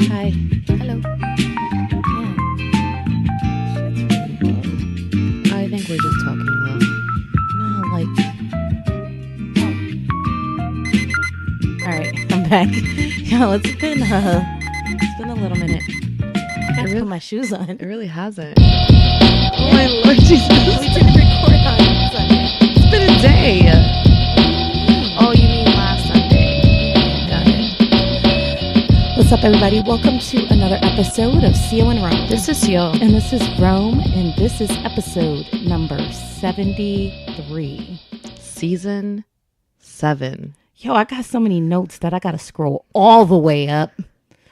Hi. Hello. Yeah. I think we're just talking low. No, like. Oh. All right, I'm back. Yo, it's been a little minute. I gotta put my shoes on. It really hasn't. Oh my Lord Jesus. We didn't record on Sunday. It's been a day. Oh, you mean last Sunday. Got it. What's up, everybody? Welcome to another episode of CEO and Rome. This is Yo. And this is Rome, and this is episode number 73. Season 7. Yo, I got so many notes that I gotta scroll all the way up.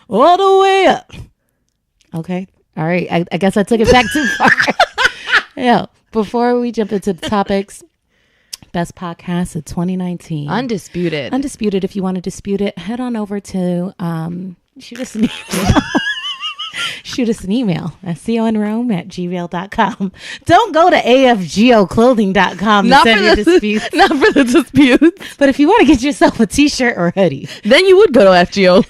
All the way up. Okay. All right. I guess I took it back too far. Yeah. Before we jump into the topics, best podcast of 2019. Undisputed. Undisputed. If you want to dispute it, head on over to shoot us an email. Shoot us an email at coandrome@gmail.com. Don't go to afgoclothing.com to send your disputes. Not for the disputes. But if you want to get yourself a t-shirt or hoodie, Then you would go to FGO.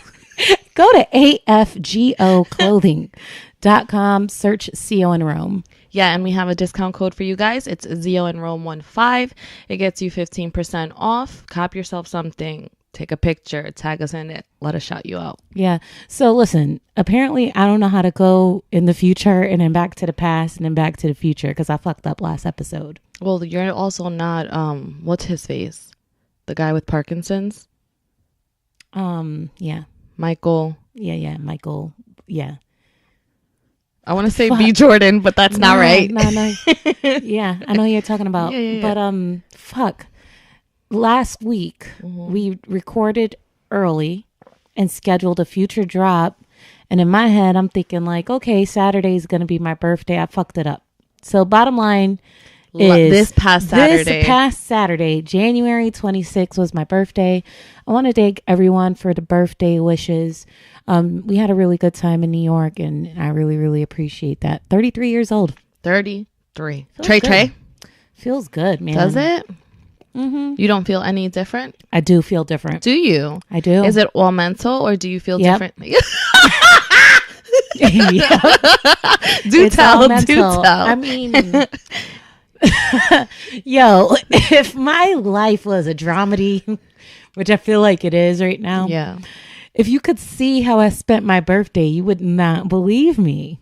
go to afgoclothing.com, search CO in Rome. Yeah, and we have a discount code for you guys. It's Zio and Rome 15. It gets you 15% off. Cop yourself something. Take a picture. Tag us in it. Let us shout you out. Yeah. So listen, apparently I don't know how to go in the future and then back to the past and then back to the future because I fucked up last episode. Well, you're also not, what's his face? The guy with Parkinson's? Yeah. Michael. Yeah. Michael. Yeah. I want to say B. Jordan, but that's not right. No. Yeah. I know who you're talking about. Yeah. But, fuck. Last week, we recorded early and scheduled a future drop. And in my head, I'm thinking like, okay, Saturday is going to be my birthday. I fucked it up. So bottom line is This past Saturday, January 26th was my birthday. I want to thank everyone for the birthday wishes. We had a really good time in New York, and I really, really appreciate that. 33 years old. 33. Feels Trey good. Trey? Feels good, man. Does it? Mm-hmm. You don't feel any different? I do feel different. Do you? I do. Is it all mental, or do you feel Yep. differently? Yeah. Do It's tell. all Do mental. tell. I mean, yo, if my life was a dramedy, which I feel like it is right now, Yeah. if you could see how I spent my birthday, you would not believe me.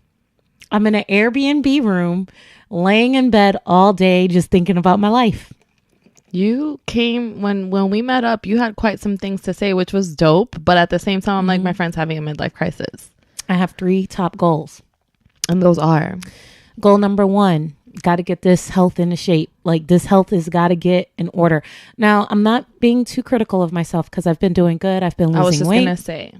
I'm in an Airbnb room, laying in bed all day, just thinking about my life. You came when we met up, you had quite some things to say, which was dope. But at the same time, I'm like, my friend's having a midlife crisis. I have 3 top goals. And those are? Goal number 1, got to get this health into shape. Like, this health has got to get in order. Now, I'm not being too critical of myself because I've been doing good. I've been losing weight. I was just going to say.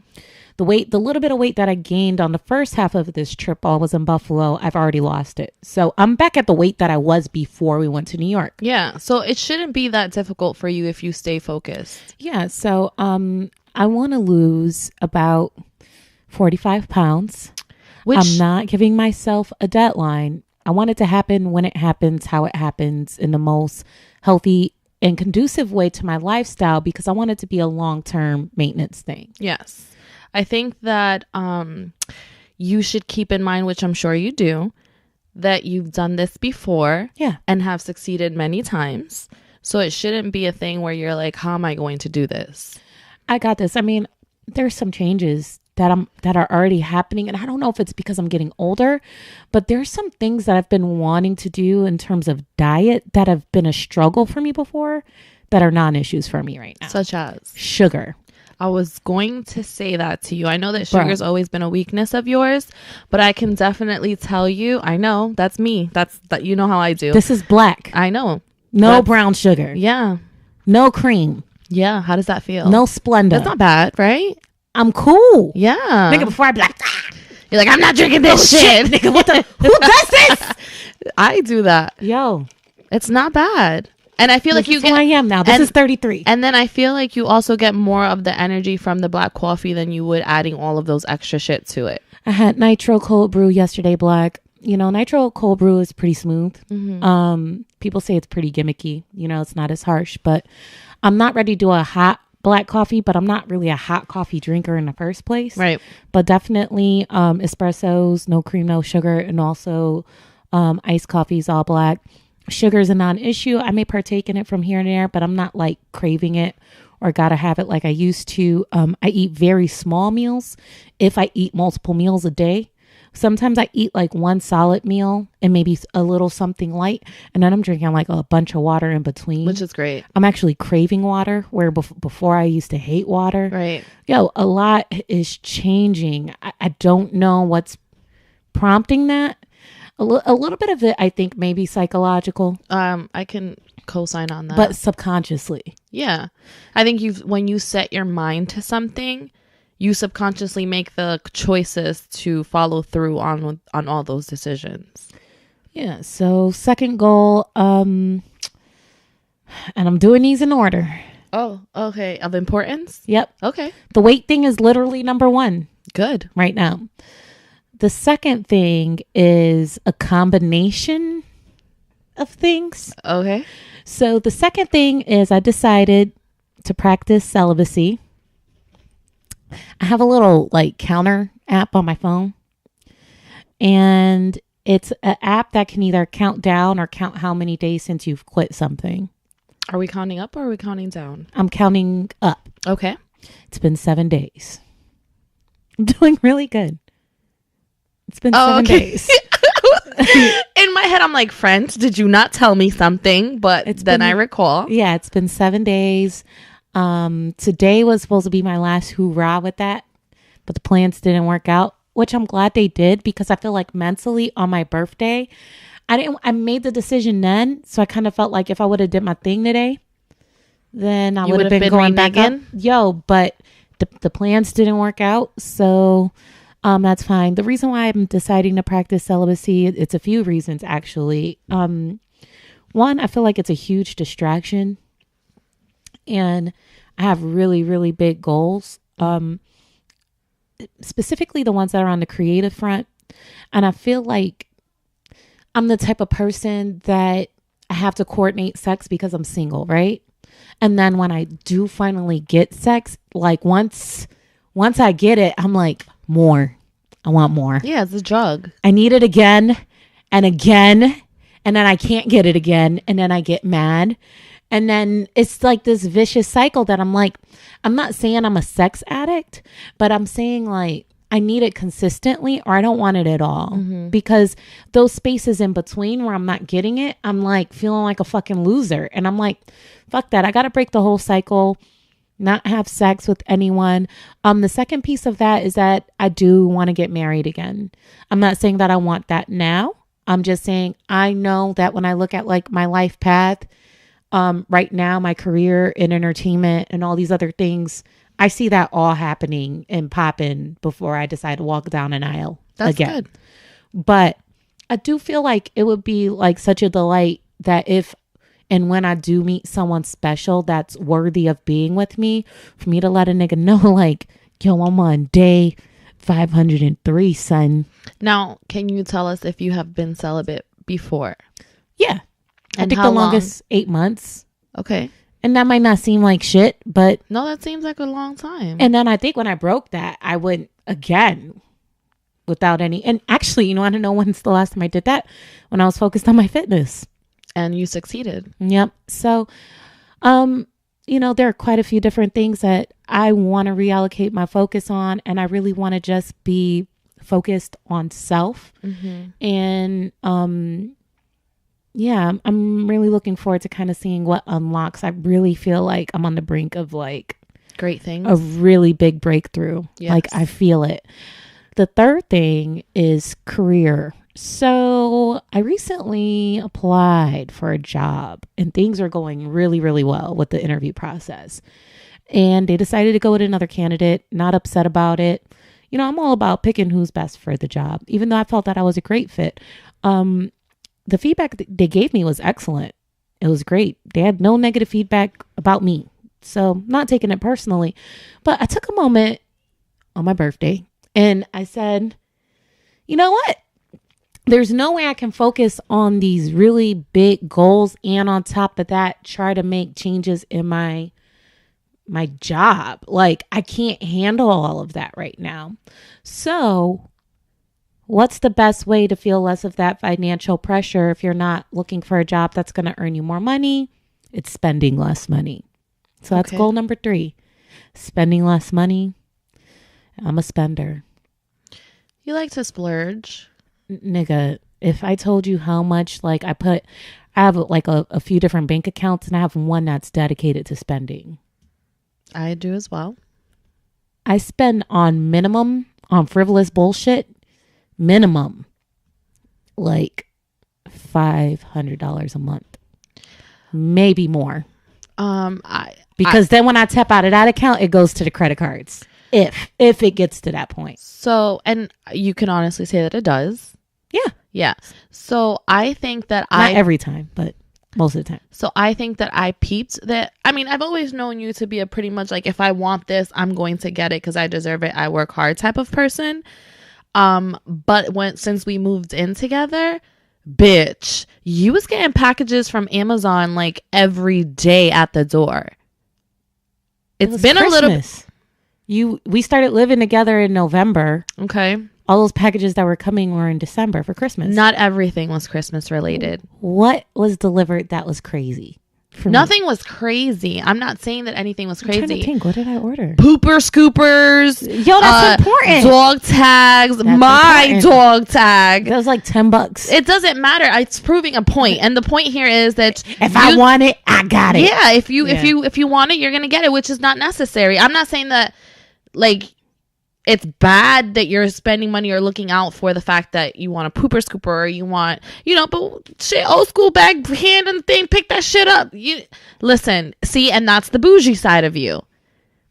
The little bit of weight that I gained on the first half of this trip while I was in Buffalo, I've already lost it. So I'm back at the weight that I was before we went to New York. Yeah. So it shouldn't be that difficult for you if you stay focused. Yeah. So I want to lose about 45 pounds. I'm not giving myself a deadline. I want it to happen when it happens, how it happens, in the most healthy and conducive way to my lifestyle, because I want it to be a long-term maintenance thing. Yes. I think that you should keep in mind, which I'm sure you do, that you've done this before, Yeah. and have succeeded many times. So it shouldn't be a thing where you're like, how am I going to do this? I got this. I mean, there's some changes that are already happening, and I don't know if it's because I'm getting older, but there's some things that I've been wanting to do in terms of diet that have been a struggle for me before that are non-issues for me right now. Such as? Sugar. I was going to say that to you. I know that sugar's always been a weakness of yours, but I can definitely tell you, I know, that's me. That you know how I do. This is black. I know. No brown sugar. Yeah. No cream. Yeah. How does that feel? No Splenda. That's not bad, right? I'm cool. Yeah. Nigga, before I be like, You're like, I'm not drinking this shit. nigga, what the? Who does this? I do that. Yo. It's not bad. And I feel like you This is who I am now. This is 33. And then I feel like you also get more of the energy from the black coffee than you would adding all of those extra shit to it. I had nitro cold brew yesterday, black. You know, nitro cold brew is pretty smooth. People say it's pretty gimmicky. You know, it's not as harsh, but I'm not ready to do a hot black coffee, but I'm not really a hot coffee drinker in the first place. Right. But definitely espressos, no cream, no sugar, and also iced coffees, all black. Sugar is a non-issue. I may partake in it from here and there, but I'm not like craving it or gotta have it like I used to. I eat very small meals if I eat multiple meals a day. Sometimes I eat like one solid meal and maybe a little something light, and then I'm drinking like a bunch of water in between, Which is great. I'm actually craving water where before I used to hate water. Right. Yo, a lot is changing. I don't know what's prompting that. A little bit of it, I think, maybe psychological, I can co-sign on that. but subconsciously. Yeah. I think when you set your mind to something, you subconsciously make the choices to follow through on all those decisions. Yeah. So second goal, and I'm doing these in order. Oh, okay. Of importance? Yep. Okay. The weight thing is literally number one Good. right now. The second thing is a combination of things. Okay. So the second thing is I decided to practice celibacy. I have a little like counter app on my phone, and it's an app that can either count down or count how many days since you've quit something. Are we counting up or are we counting down? I'm counting up. Okay. It's been 7 days. I'm doing really good. It's been 7 days. In my head, I'm like, friends, did you not tell me something? But I recall. Yeah, it's been 7 days. Today was supposed to be my last hoorah with that, but the plans didn't work out, which I'm glad they did, because I feel like mentally on my birthday, I made the decision then. So I kind of felt like if I would have did my thing today, then I would have been going back up. Yo, but the plans didn't work out. So that's fine. The reason why I'm deciding to practice celibacy, it's a few reasons actually. One, I feel like it's a huge distraction, and I have really, really big goals. Specifically the ones that are on the creative front. And I feel like I'm the type of person that I have to coordinate sex because I'm single, right? And then when I do finally get sex, like once I get it, I'm like, more. I want more. Yeah, it's a drug. I need it again and again, and then I can't get it again, and then I get mad. And then it's like this vicious cycle that I'm like, I'm not saying I'm a sex addict, but I'm saying like I need it consistently or I don't want it at all. Because those spaces in between where I'm not getting it, I'm like feeling like a fucking loser. And I'm like, fuck that. I got to break the whole cycle, not have sex with anyone. The second piece of that is that I do want to get married again. I'm not saying that I want that now. I'm just saying I know that when I look at like my life path, right now, my career in entertainment and all these other things, I see that all happening and popping before I decide to walk down an aisle again. Good. But I do feel like it would be like such a delight that if and when I do meet someone special that's worthy of being with me, for me to let a nigga know like, yo, I'm on day 503, son. Now, can you tell us if you have been celibate before? Yeah. And I think the longest 8 months. Okay. And that might not seem like shit, but... No, that seems like a long time. And then I think when I broke that, I went again without any... And actually, you want to know when's the last time I did that? When I was focused on my fitness. And you succeeded. Yep. So, there are quite a few different things that I want to reallocate my focus on. And I really want to just be focused on self. And... yeah, I'm really looking forward to kind of seeing what unlocks. I really feel like I'm on the brink of like great things, a really big breakthrough. Yes. Like I feel it. The third thing is career. So I recently applied for a job and things are going really, really well with the interview process. And they decided to go with another candidate, not upset about it. I'm all about picking who's best for the job, even though I felt that I was a great fit. The feedback they gave me was excellent. It was great. They had no negative feedback about me. So not taking it personally, but I took a moment on my birthday and I said, you know what? There's no way I can focus on these really big goals. And on top of that, try to make changes in my my job. Like, I can't handle all of that right now. So what's the best way to feel less of that financial pressure if you're not looking for a job that's going to earn you more money? It's spending less money. So that's goal number 3. Spending less money. I'm a spender. You like to splurge. Nigga, if I told you how much, like, I have like a few different bank accounts, and I have one that's dedicated to spending. I do as well. I spend on minimum, on frivolous bullshit, minimum, like $500 a month, maybe more. Because then when I tap out of that account, it goes to the credit cards. If it gets to that point. So, and you can honestly say that it does. Yeah. So I think that not every time, but most of the time. So I think that I peeped that. I mean, I've always known you to be a pretty much like, if I want this, I'm going to get it because I deserve it. I work hard type of person. But since we moved in together, bitch, you was getting packages from Amazon like every day at the door. It's been Christmas. A little bit. We started living together in November. Okay. All those packages that were coming were in December for Christmas. Not everything was Christmas related. What was delivered that was crazy? Nothing was crazy. I'm not saying that anything was crazy. I'm trying to think. What did I order? Pooper scoopers. Yo, that's important. Dog tags. That's my important. Dog tag. That was like $10. It doesn't matter. It's proving a point. And the point here is that if I want it, I got it. Yeah. If you want it, you're going to get it, which is not necessary. I'm not saying that like it's bad that you're spending money or looking out for the fact that you want a pooper scooper or you want, but shit, old school bag, hand and thing, pick that shit up. Listen, see, and that's the bougie side of you.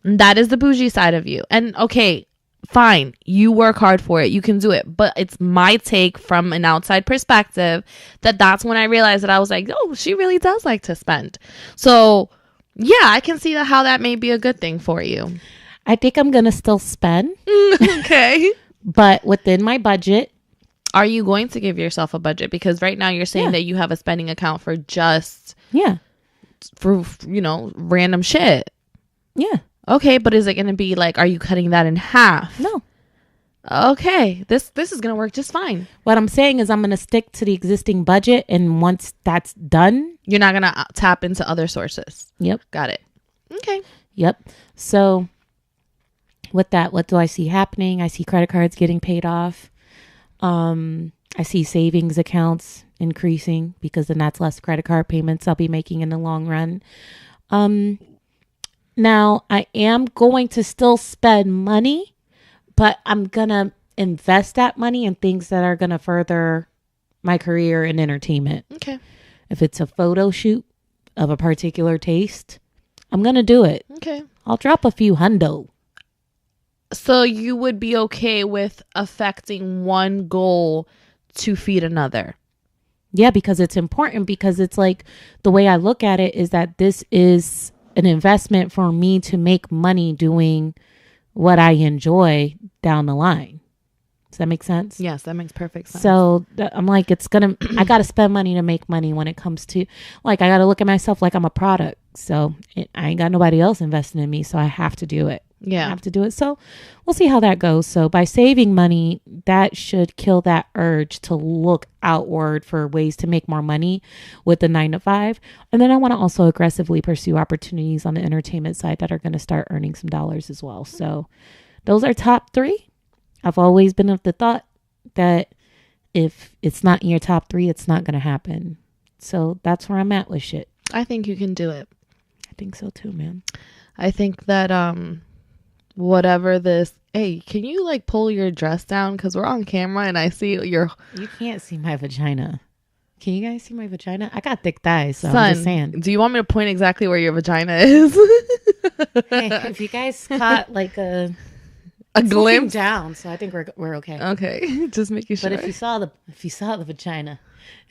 That is the bougie side of you. And okay, fine, you work hard for it, you can do it. But it's my take from an outside perspective that's when I realized that I was like, oh, she really does like to spend. So yeah, I can see how that may be a good thing for you. I think I'm going to still spend. Okay. But within my budget. Are you going to give yourself a budget? Because right now you're saying that you have a spending account for just. Yeah. For, random shit. Yeah. Okay. But is it going to be like, are you cutting that in half? No. Okay. This is going to work just fine. What I'm saying is I'm going to stick to the existing budget. And once that's done. You're not going to tap into other sources. Yep. Got it. Okay. Yep. So. With that, what do I see happening? I see credit cards getting paid off. I see savings accounts increasing because then that's less credit card payments I'll be making in the long run. Now, I am going to still spend money, but I'm going to invest that money in things that are going to further my career in entertainment. Okay. If it's a photo shoot of a particular taste, I'm going to do it. Okay. I'll drop a few hundo. So you would be okay with affecting one goal to feed another? Yeah, because it's important, because it's like the way I look at it is that this is an investment for me to make money doing what I enjoy down the line. Does that make sense? Yes, that makes perfect sense. So I'm like, I got to spend money to make money when it comes to, like, I got to look at myself like I'm a product. So I ain't got nobody else investing in me. So I have to do it. Yeah. I have to do it. So we'll see how that goes. So by saving money, that should kill that urge to look outward for ways to make more money with the 9-to-5. And then I want to also aggressively pursue opportunities on the entertainment side that are going to start earning some dollars as well. So those are top 3. I've always been of the thought that if it's not in your top 3, it's not going to happen. So that's where I'm at with shit. I think you can do it. I think so too, man. I think that whatever this, hey, can you like pull your dress down, because we're on camera and I see you can't see my vagina. Can you guys see my vagina? I got thick thighs, so Son, I'm just saying. Do you want me to point exactly where your vagina is? Hey, if you guys caught like a glimpse down, so I think we're okay. Okay, just making sure. But if you saw the vagina,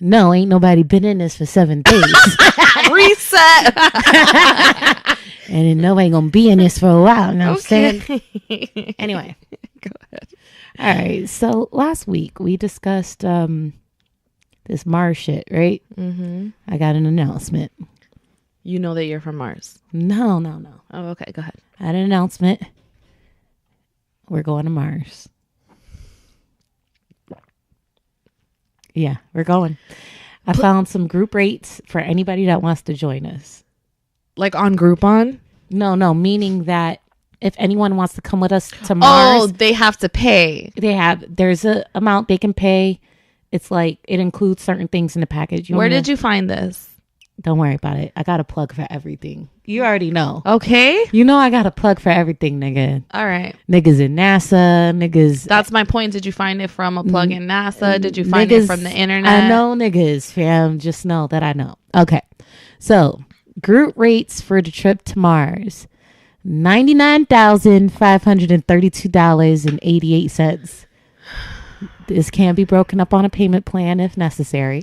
no, ain't nobody been in this for 7 days. Reset. And then nobody gonna be in this for a while. You know what I'm saying? Anyway, go ahead. All right. So last week we discussed this Mars shit, right? Mm-hmm. I got an announcement. You know that you're from Mars. No. Oh, okay. Go ahead. I had an announcement. We're going to Mars. Yeah, we're going. I found some group rates for anybody that wants to join us. Like on Groupon? No, meaning that if anyone wants to come with us to Mars. Oh, they have to pay. There's a amount they can pay. It's like, it includes certain things in the package. Where did you find this? Don't worry about it. I got a plug for everything. You already know. Okay. You know I got a plug for everything, nigga. All right. Niggas in NASA, niggas. That's my point. Did you find it from a plug in NASA? Did you find it from the internet? I know niggas, fam. Just know that I know. Okay. So, group rates for the trip to Mars. $99,532.88. This can be broken up on a payment plan if necessary.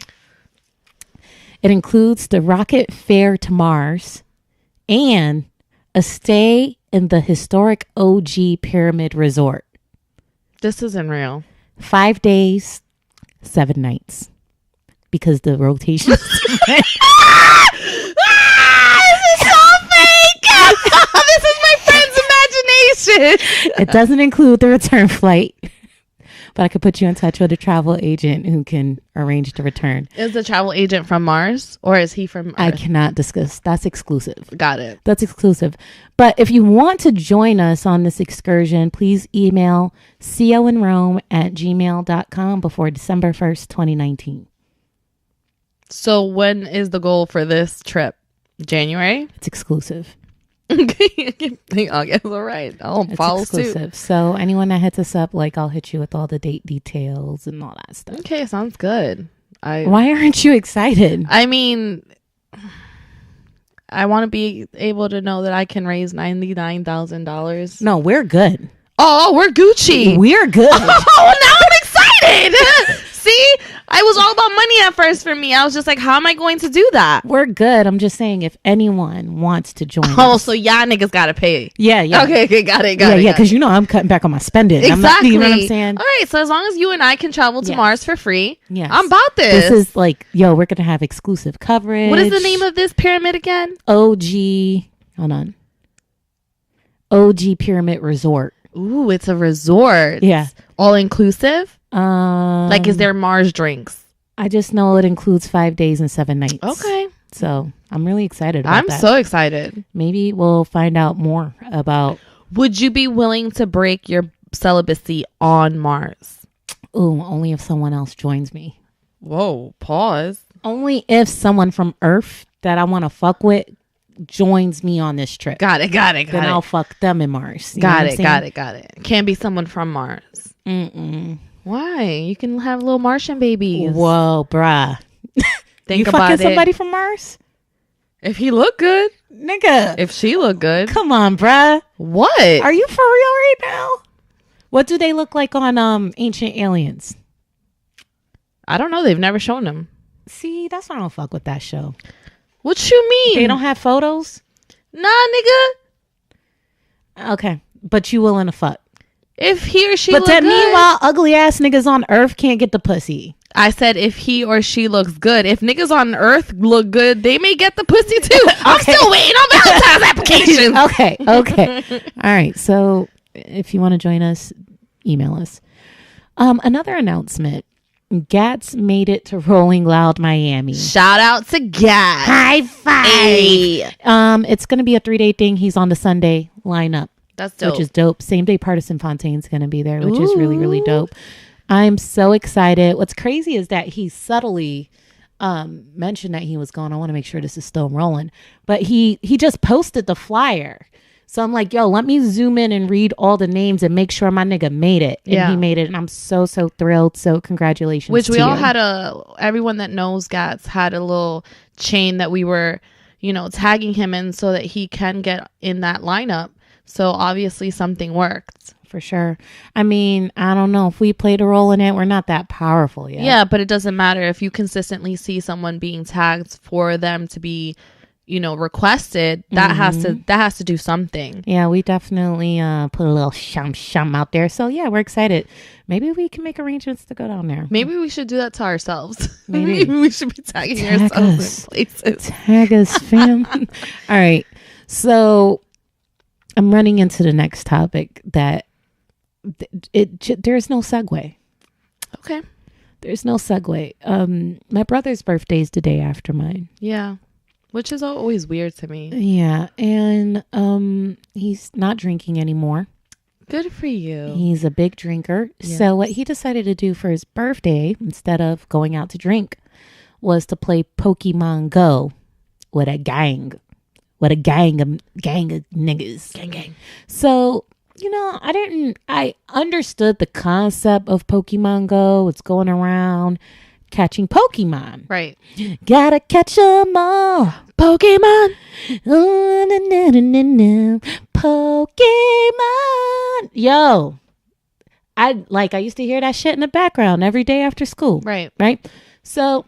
It includes the rocket fare to Mars and a stay in the historic OG Pyramid Resort. This isn't real. 5 days, 7 nights. Because the rotation. This is so fake. This is my friend's imagination. It doesn't include the return flight. But I could put you in touch with a travel agent who can arrange the return. Is the travel agent from Mars or is he from Earth? I cannot discuss. That's exclusive. Got it. That's exclusive. But if you want to join us on this excursion, please email coinrome@gmail.com before December 1st, 2019. So when is the goal for this trip? January? It's exclusive. Okay. I guess all right. I'll It's follow exclusive. suit. So anyone that hits us up, like, I'll hit you with all the date details and all that stuff. Okay, sounds good. Why aren't you excited? I mean, I want to be able to know that I can raise $99,000. No, we're good. Oh, we're Gucci. We're good. Oh, now I'm excited. See, I was all about money at first for me. I was just like, how am I going to do that? We're good. I'm just saying, if anyone wants to join Oh, us. so y'all niggas got to pay. Yeah. Okay, got it. Yeah, because you know I'm cutting back on my spending. Exactly. You know what I'm saying? All right, so as long as you and I can travel to Yes. Mars for free, Yes. I'm about this. This is like, we're going to have exclusive coverage. What is the name of this pyramid again? OG, hold on. OG Pyramid Resort. Ooh, it's a resort. Yeah. All inclusive? Like, is there Um, Mars drinks? I just know it includes 5 days and 7 nights. Okay. So I'm really excited about I'm that. so excited. Maybe we'll find out more about. Would you be willing to break your celibacy on Mars? Ooh, only if someone else joins me. Whoa, pause. Only if someone from Earth that I want to fuck with joins me on this trip. Got it. Then I'll fuck them in Mars. You know Got what I'm it. saying? Got it. Can't be someone from Mars. Mm-mm. Why? You can have little Martian babies. Whoa, bruh. Think You about fucking it. somebody from Mars? If he look good. Nigga. If she look good. Come on, bruh. What? Are you for real right now? What do they look like on Ancient Aliens? I don't know. They've never shown them. See, that's why I don't fuck with that show. What you mean? They don't have photos? Nah, nigga. Okay. But you willing to fuck. If he or she But look then good. meanwhile, ugly ass niggas on Earth can't get the pussy. I said if he or she looks good. If niggas on Earth look good, they may get the pussy too. I'm still waiting on Valentine's applications. Okay. All right. So if you want to join us, email us. Another announcement. Gats made it to Rolling Loud Miami. Shout out to Gat. High five. Hey. It's going to be a 3-day thing. He's on the Sunday lineup. That's dope. Which is dope. Same day Partisan Fontaine's going to be there, which is really, really dope. I'm so excited. What's crazy is that he subtly mentioned that he was going. I want to make sure this is still rolling. But he just posted the flyer. So I'm like, yo, let me zoom in and read all the names and make sure my nigga made it. And he made it. And I'm so, so thrilled. So congratulations. Which we to all you. had everyone that knows Gats had a little chain that we were, tagging him in so that he can get in that lineup. So obviously something worked. For sure. I mean, I don't know if we played a role in it. We're not that powerful yet. Yeah, but it doesn't matter if you consistently see someone being tagged for them to be, requested, that has to do something. Yeah, we definitely put a little shum out there. So yeah, we're excited. Maybe we can make arrangements to go down there. Maybe we should do that to ourselves. Maybe we should be tagging ourselves in places. Tag us, fam. All right. So I'm running into the next topic that there's no segue. Okay. There's no segue. My brother's birthday is the day after mine. Yeah. Which is always weird to me. Yeah. And he's not drinking anymore. Good for you. He's a big drinker. Yes. So what he decided to do for his birthday, instead of going out to drink, was to play Pokemon Go with a gang. With a gang of niggas. Gang. So, I understood the concept of Pokemon Go. It's going around catching Pokemon. Right. Gotta catch 'em all. Pokemon. Oh, na. Pokemon. Yo. I used to hear that shit in the background every day after school. Right. Right? So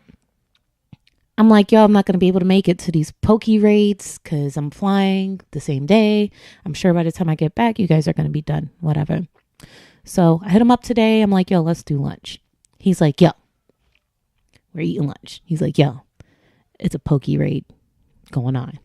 I'm like, yo, I'm not going to be able to make it to these Poke raids because I'm flying the same day. I'm sure by the time I get back, you guys are going to be done. Whatever. So I hit him up today. I'm like, yo, let's do lunch. He's like, yo, we're eating lunch. He's like, yo, it's a Poke raid going on.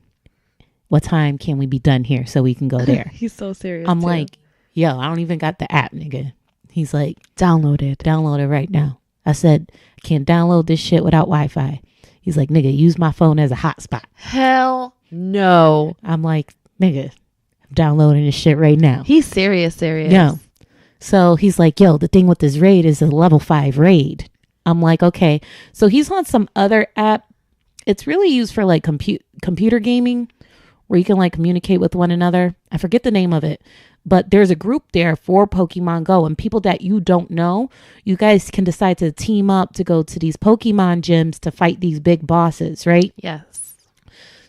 What time can we be done here so we can go there? He's so serious. I'm like, yo, I don't even got the app, nigga. He's like, download it right now. I said, I can't download this shit without Wi-Fi. He's like, nigga, use my phone as a hotspot. Hell no. I'm like, nigga, I'm downloading this shit right now. He's serious. No. So he's like, yo, the thing with this raid is a level 5 raid. I'm like, okay. So he's on some other app. It's really used for like computer gaming where you can like communicate with one another. I forget the name of it. But there's a group there for Pokemon Go, and people that you don't know, you guys can decide to team up to go to these Pokemon gyms to fight these big bosses, right? Yes.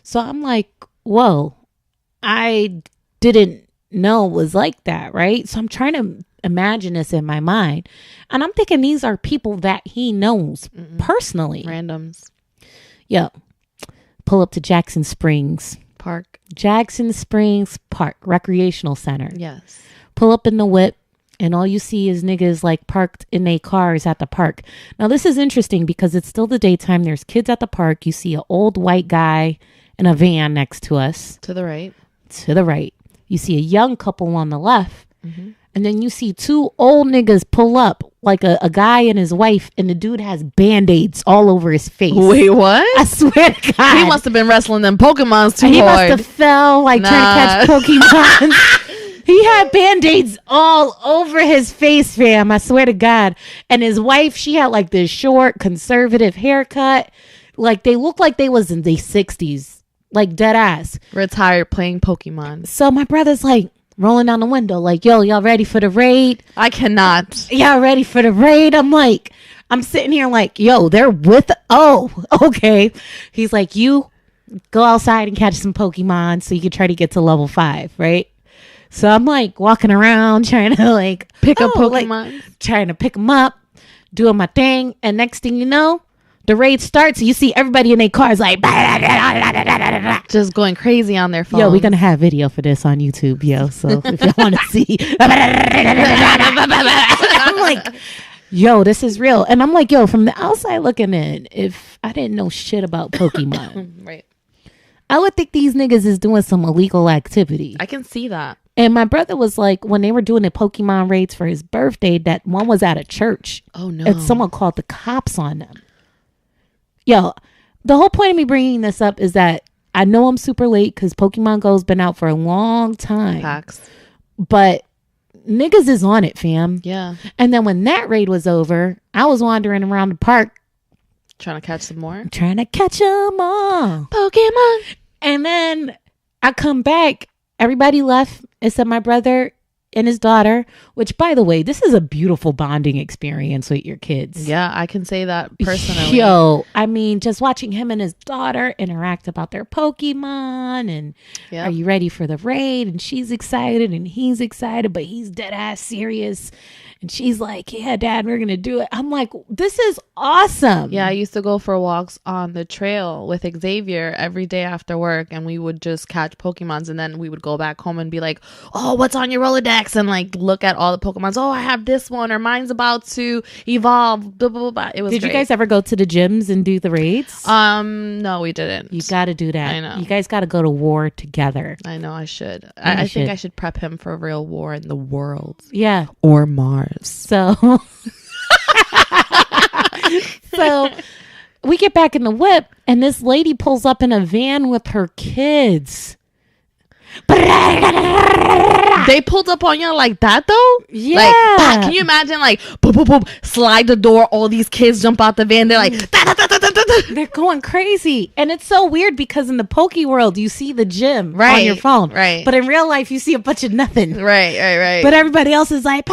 So I'm like, whoa, I didn't know it was like that, right? So I'm trying to imagine this in my mind. And I'm thinking these are people that he knows personally. Randoms. Yo, pull up to Jackson Springs Park Recreational Center. Yes. Pull up in the whip and all you see is niggas like parked in their cars at the park. Now this is interesting because it's still the daytime. There's kids at the park. You see an old white guy in a van next to us. To the right. You see a young couple on the left. Mm-hmm. And then you see two old niggas pull up, like a guy and his wife, and the dude has Band-Aids all over his face. Wait, what? I swear to God. He must have been wrestling them Pokemons too hard. He must have fell, trying to catch Pokemon. He had Band-Aids all over his face, fam. I swear to God. And his wife, she had like this short, conservative haircut. Like they looked like they was in their 60s. Like dead ass. Retired playing Pokemon. So my brother's like, rolling down the window like, yo, y'all ready for the raid? I cannot. Y'all ready for the raid? I'm sitting here like, yo, they're okay. He's like, you go outside and catch some Pokemon so you can try to get to level 5, right? So I'm like walking around trying to pick up Pokemon, trying to pick them up, doing my thing. And next thing you know, the raid starts. You see everybody in their cars just going crazy on their phones. Yo, we're going to have video for this on YouTube, yo. So if y'all want to see. I'm like, yo, this is real. And I'm like, yo, from the outside looking in, if I didn't know shit about Pokemon, right, I would think these niggas is doing some illegal activity. I can see that. And my brother was like, when they were doing the Pokemon raids for his birthday, that one was at a church. Oh, no. And someone called the cops on them. Yo, the whole point of me bringing this up is that I know I'm super late because Pokemon Go's been out for a long time. Facts. But niggas is on it, fam. Yeah. And then when that raid was over, I was wandering around the park. Trying to catch some more? Trying to catch them all. Pokemon. And then I come back. Everybody left except my brother and his daughter, which, by the way, this is a beautiful bonding experience with your kids. Yeah, I can say that personally. Yo, I mean, just watching him and his daughter interact about their Pokemon and are you ready for the raid? And she's excited and he's excited, but he's dead ass serious. And she's like, yeah, Dad, we're going to do it. I'm like, this is awesome. Yeah, I used to go for walks on the trail with Xavier every day after work, and we would just catch Pokemons, and then we would go back home and be like, oh, what's on your Rolodex? And like look at all the Pokemons. Oh, I have this one, or mine's about to evolve. Blah, blah, blah, blah. It was Did great. you guys ever go to the gyms and do the raids? No, we didn't. You got to do that. I know. You guys got to go to war together. I know I should. I think I should prep him for a real war in the world. Yeah. Or Mars. So, so we get back in the whip, and this lady pulls up in a van with her kids. They pulled up on you like that, though? Yeah. Like, can you imagine, like, boom, boom, boom, slide the door, all these kids jump out the van. They're like, da, da, da, da, da, da. They're going crazy. And it's so weird because in the Poke world, you see the gym Right, on your phone. right. But in real life, you see a bunch of nothing. Right. But everybody else is like,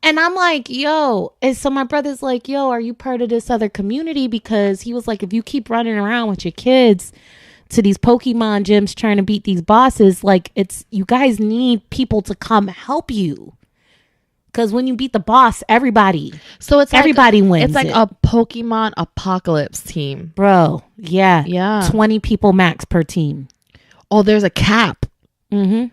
and I'm like, yo. And so my brother's like, yo, are you part of this other community? Because he was like, if you keep running around with your kids to these Pokemon gyms trying to beat these bosses, like, it's, you guys need people to come help you. Because when you beat the boss, everybody wins. It's like a Pokemon apocalypse team. Bro, yeah. Yeah. 20 people max per team. Oh, there's a cap. Mm-hmm.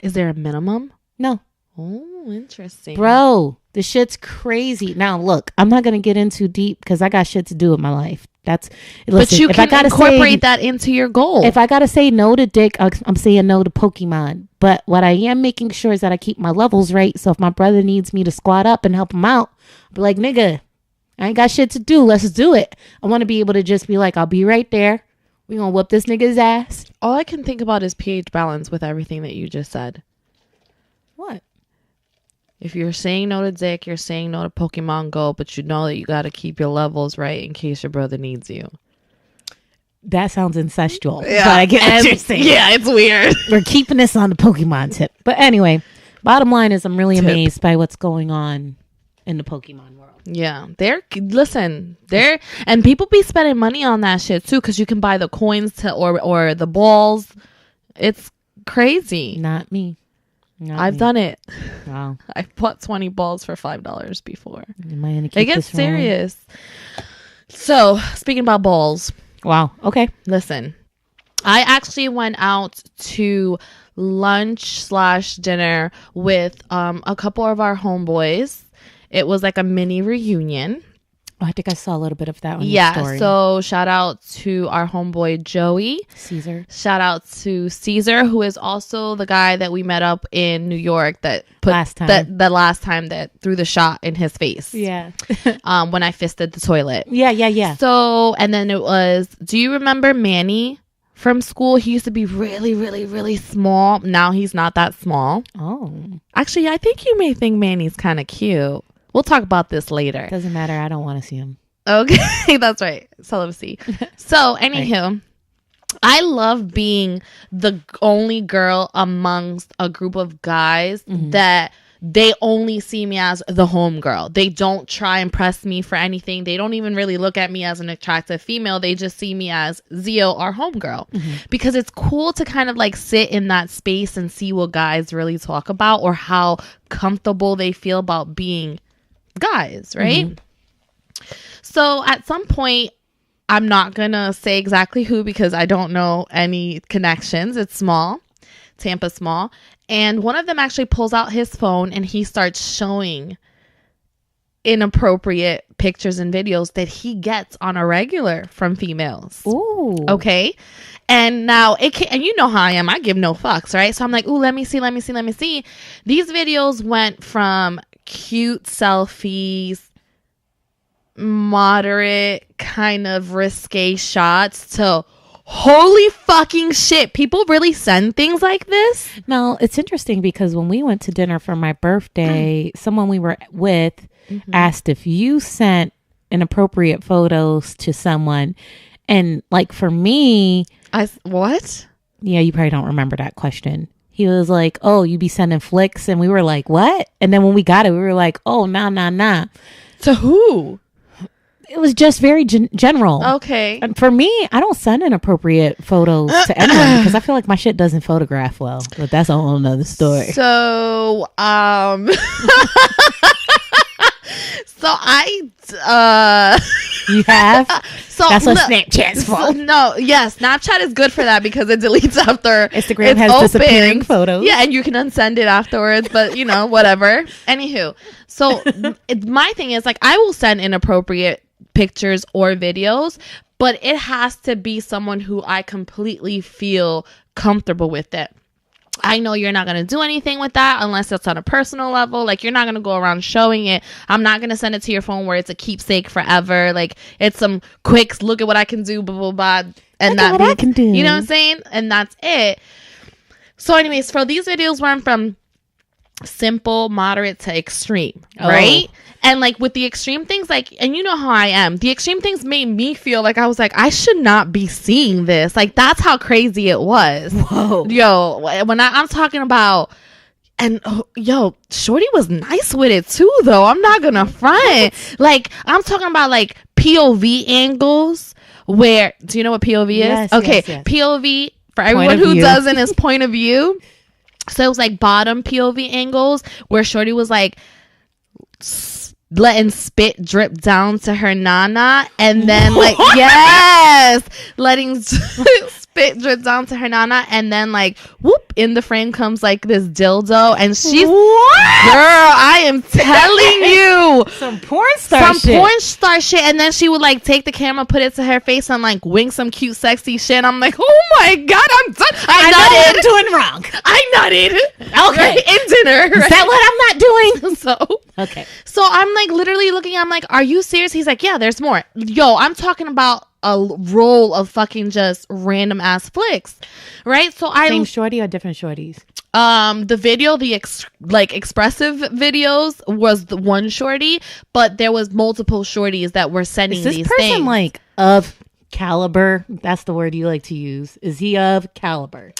Is there a minimum? No. Oh, interesting. Bro, the shit's crazy. Now, look, I'm not going to get in too deep because I got shit to do with my life. Listen, but you can incorporate that into your goal. If I got to say no to dick, I'm saying no to Pokemon. But what I am making sure is that I keep my levels right. So if my brother needs me to squat up and help him out, I'll be like, nigga, I ain't got shit to do. Let's do it. I want to be able to just be like, I'll be right there. We gonna whoop this nigga's ass. All I can think about is pH balance with everything that you just said. What? If you're saying no to dick, you're saying no to Pokemon Go, but you know that you got to keep your levels right in case your brother needs you. That sounds incestual. Yeah. But I get what you're saying. Yeah, it's weird. We're keeping this on the Pokemon tip. But anyway, bottom line is I'm really amazed by what's going on in the Pokemon world. Yeah. And people be spending money on that shit too, because you can buy the coins or the balls. It's crazy. Not me. I've done it. Wow. I've bought 20 balls for $5 before. Am I gonna keep it gets serious. So, speaking about balls. Wow. Okay. Listen, I actually went out to lunch/dinner with a couple of our homeboys. It was like a mini reunion. Oh, I think I saw a little bit of that on your story. So shout out to our homeboy Joey. Caesar. Shout out to Caesar, who is also the guy that we met up in New York that put the last time that threw the shot in his face. Yeah. When I fisted the toilet. Yeah. So, and then it was, do you remember Manny from school? He used to be really, really, really small. Now he's not that small. Oh. Actually, I think you may think Manny's kind of cute. We'll talk about this later. Doesn't matter. I don't want to see him. Okay. That's right. Celibacy. So, anywho, right. I love being the only girl amongst a group of guys that they only see me as the homegirl. They don't try and press me for anything. They don't even really look at me as an attractive female. They just see me as Zio, our homegirl. Because it's cool to kind of like sit in that space and see what guys really talk about or how comfortable they feel about being guys, right? So at some point, I'm not gonna say exactly who because I don't know any connections. It's small, Tampa small, and one of them actually pulls out his phone and he starts showing inappropriate pictures and videos that he gets on a regular from females. Ooh. Okay. And now and you know how I am. I give no fucks, right? So I'm like, ooh, let me see. These videos went from cute selfies, moderate kind of risque shots to holy fucking shit. People really send things like this? No, it's interesting because when we went to dinner for my birthday, someone we were with asked if you sent inappropriate photos to someone. And like for me, what? Yeah, you probably don't remember that question. he was like, oh, you be sending flicks? And we were like, what? And then when we got it, we were like, oh, nah. To who? It was just very general. Okay. And for me, I don't send inappropriate photos to anyone because I feel like my shit doesn't photograph well. But that's a whole nother story. So, You have? So that's what Snapchat's for. No, yes, Snapchat is good for that because it deletes after Instagram has disappearing photos. Yeah, and you can unsend it afterwards, but you know, whatever. Anywho, so my thing is like I will send inappropriate pictures or videos, but it has to be someone who I completely feel comfortable with it. I know you're not going to do anything with that unless it's on a personal level. Like, you're not going to go around showing it. I'm not going to send it to your phone where it's a keepsake forever. Like, it's some quick, look at what I can do, blah, blah, blah. And look at what I can do. You know what I'm saying? And that's it. So anyways, for these videos went from simple, moderate to extreme, right? And like with the extreme things, like, and you know how I am, the extreme things made me feel like I was like, I should not be seeing this. Like, that's how crazy it was. Whoa. Yo, when I'm talking about, and yo, Shorty was nice with it too, though. I'm not gonna front. Like, I'm talking about like POV angles where, do you know what POV is? Okay, yes. POV, for everyone who doesn't, is point of view. So it was like bottom POV angles where Shorty was like letting spit drip down to her nana, and then like yes, letting spit drip down to her nana, and then like whoop, in the frame comes like this dildo, and she's girl, I am telling you, some porn star shit. And then she would like take the camera, put it to her face, and like wink some cute sexy shit. And I'm like, oh my god, I'm done. I know what I'm doing wrong. I nutted. Okay, right? In dinner. Right? Is that what I'm not doing? Okay. So I'm like literally looking. I'm like, are you serious? He's like, yeah, there's more. Yo, I'm talking about a roll of fucking just random ass flicks, right? So same shorty or different shorties? The video, expressive videos was the one shorty, but there was multiple shorties that were sending these things. Is this person like of caliber? That's the word you like to use. Is he of caliber?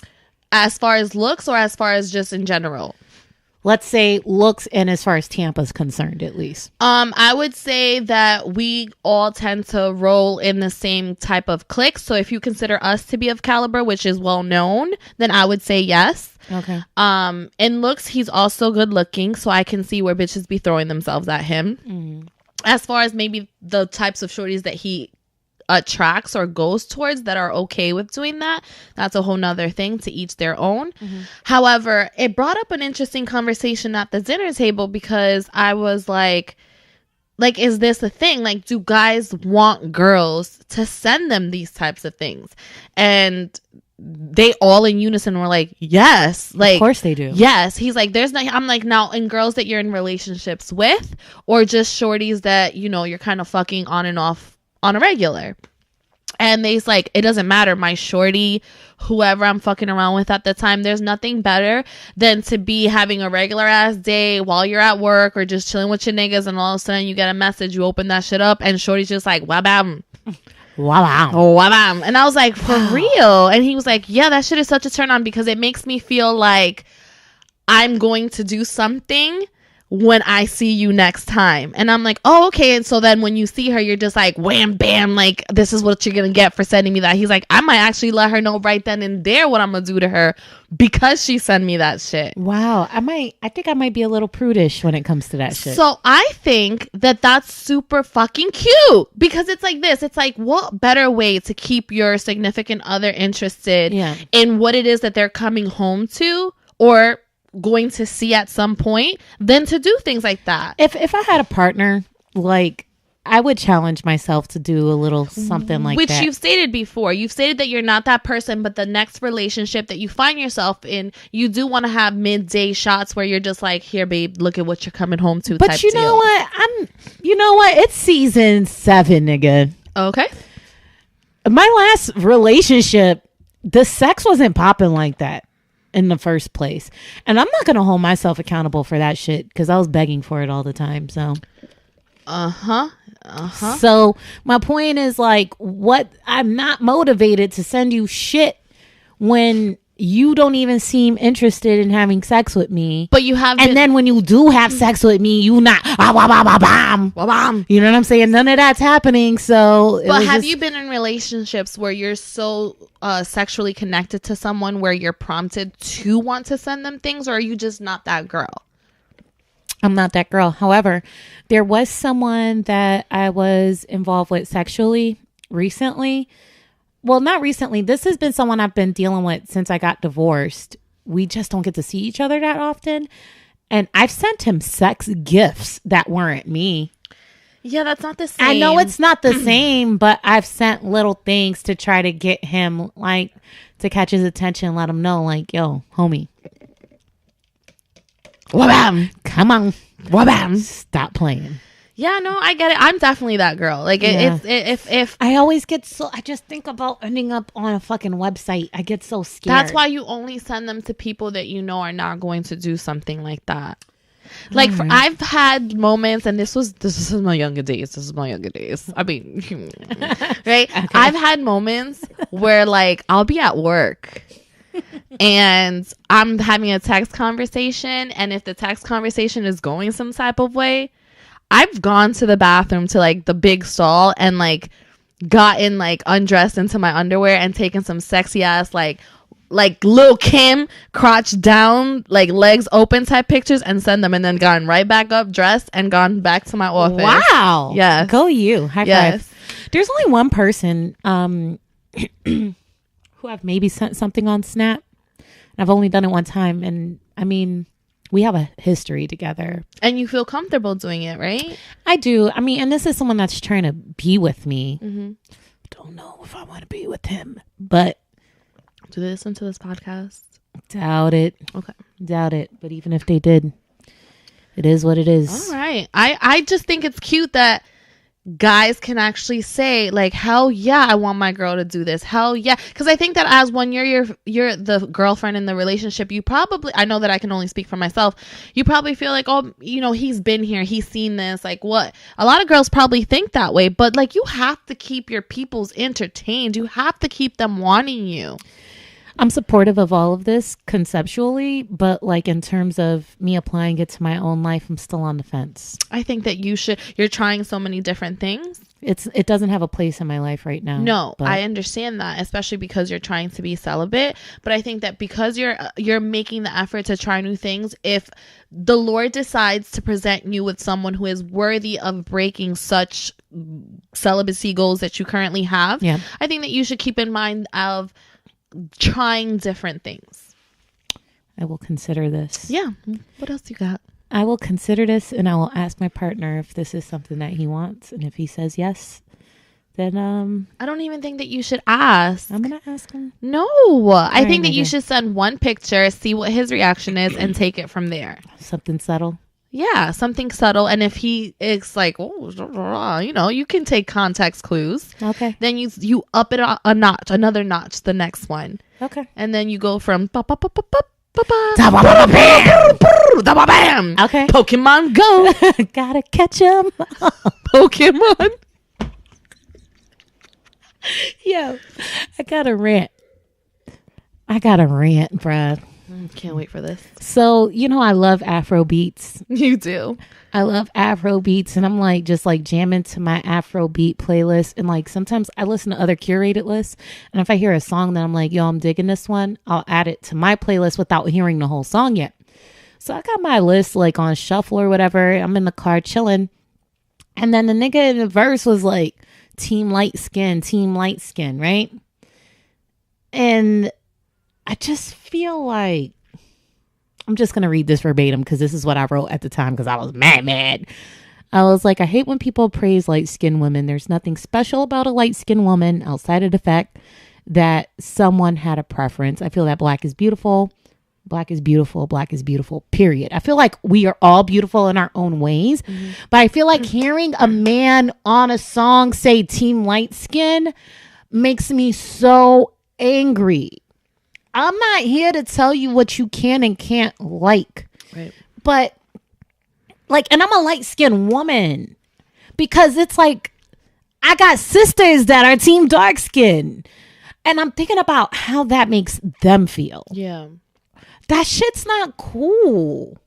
As far as looks or as far as just in general? Let's say looks, and as far as Tampa's concerned, at least. I would say that we all tend to roll in the same type of clique. So if you consider us to be of caliber, which is well known, then I would say yes. Okay. In looks, he's also good looking, so I can see where bitches be throwing themselves at him. Mm. As far as maybe the types of shorties that he attracts or goes towards that are okay with doing that, that's a whole nother thing, to each their own. Mm-hmm. However, it brought up an interesting conversation at the dinner table because I was like, is this a thing? Like, do guys want girls to send them these types of things? And they all in unison were like, yes. Like, of course they do. Yes. He's like, there's not. I'm like, now in girls that you're in relationships with, or just shorties that, you know, you're kind of fucking on and off on a regular. And they's like, it doesn't matter, my shorty, whoever I'm fucking around with at the time, there's nothing better than to be having a regular ass day while you're at work or just chilling with your niggas, and all of a sudden you get a message, you open that shit up, and shorty's just like, wabam. Wabam. Wabam. And I was like, for real? And he was like, yeah, that shit is such a turn on because it makes me feel like I'm going to do something when I see you next time. And I'm like, oh, okay. And so then when you see her, you're just like, wham, bam, like, this is what you're gonna get for sending me that. He's like, I might actually let her know right then and there what I'm gonna do to her because she sent me that shit. Wow. I think I might be a little prudish when it comes to that shit. So I think that that's super fucking cute because it's like this. It's like, what better way to keep your significant other interested in what it is that they're coming home to or going to see at some point than to do things like that. If I had a partner, like, I would challenge myself to do a little something like that. Which you've stated before. You've stated that you're not that person, but the next relationship that you find yourself in, you do want to have midday shots where you're just like, here, babe, look at what you're coming home to. But you know what? It's season 7, nigga. Okay. My last relationship, the sex wasn't popping like that in the first place, and I'm not gonna hold myself accountable for that shit because I was begging for it all the time. So so my point is, like, what, I'm not motivated to send you shit when you don't even seem interested in having sex with me. But you have, and then when you do have sex with me, you not, you know what I'm saying? None of that's happening. So, but have you been in relationships where you're so sexually connected to someone where you're prompted to want to send them things, or are you just not that girl? I'm not that girl. However, there was someone that I was involved with sexually recently. Well, not recently. This has been someone I've been dealing with since I got divorced. We just don't get to see each other that often. And I've sent him sex gifts that weren't me. Yeah, that's not the same. I know it's not the same, but I've sent little things to try to get him, like, to catch his attention, let him know, like, yo, homie. Wabam. Come on. Wabam. Stop playing. Yeah, no, I get it. I'm definitely that girl. Like, if I always get so, I just think about ending up on a fucking website. I get so scared. That's why you only send them to people that you know are not going to do something like that. Like, I've had moments, and this is my younger days. I mean, right? Okay. I've had moments where, like, I'll be at work and I'm having a text conversation, and if the text conversation is going some type of way, I've gone to the bathroom to, like, the big stall and, like, gotten, like, undressed into my underwear and taken some sexy ass, like Lil' Kim crotch down, like, legs open type pictures and send them, and then gone right back up dressed and gone back to my office. Wow. Yeah. Go you. High five. There's only one person who I've maybe sent something on Snap. I've only done it one time, and I mean, we have a history together. And you feel comfortable doing it, right? I do. I mean, and this is someone that's trying to be with me. Mm-hmm. Don't know if I want to be with him, but... Do they listen to this podcast? Doubt it. Okay. Doubt it. But even if they did, it is what it is. All right. I just think it's cute that guys can actually say, like, hell yeah, I want my girl to do this. Hell yeah. Because I think that as when you're the girlfriend in the relationship, you probably, I know that I can only speak for myself, you probably feel like, oh, you know, he's been here, he's seen this, like, what? A lot of girls probably think that way, but, like, you have to keep your peoples entertained. You have to keep them wanting you. I'm supportive of all of this conceptually, but, like, in terms of me applying it to my own life, I'm still on the fence. I think that you're trying so many different things. It doesn't have a place in my life right now. No, I understand that, especially because you're trying to be celibate. But I think that because you're making the effort to try new things, if the Lord decides to present you with someone who is worthy of breaking such celibacy goals that you currently have, yeah, I think that you should keep in mind of trying different things. I will consider this. Yeah. What else you got? I will consider this, and I will ask my partner if this is something that he wants, and if he says yes, then I don't even think that you should ask. I'm gonna ask him. No, I think that you should send one picture, see what his reaction is, and take it from there. Something subtle. Yeah, something subtle. And if he is like, oh, you know, you can take context clues. Okay. Then you up it a notch, another notch, the next one. Okay. And then you go from Okay. Pokemon Go. Gotta catch him. Pokemon. Yo, I got a rant, bruh. Can't wait for this. So, you know, I love Afro beats. You do. I love Afro beats, and I'm like just like jamming to my Afro beat playlist. And like sometimes I listen to other curated lists, and if I hear a song that I'm like, yo, I'm digging this one, I'll add it to my playlist without hearing the whole song yet. So I got my list like on shuffle or whatever. I'm in the car chilling, and then the nigga in the verse was like, team light skin, right? And I just feel like, I'm just going to read this verbatim because this is what I wrote at the time because I was mad. I was like, I hate when people praise light-skinned women. There's nothing special about a light-skinned woman outside of the fact that someone had a preference. I feel that black is beautiful. Black is beautiful. Black is beautiful, period. I feel like we are all beautiful in our own ways. Mm-hmm. But I feel like hearing a man on a song say team light skin makes me so angry. I'm not here to tell you what you can and can't like. Right. But like, and I'm a light skinned woman because it's like, I got sisters that are team dark skin. And I'm thinking about how that makes them feel. Yeah. That shit's not cool.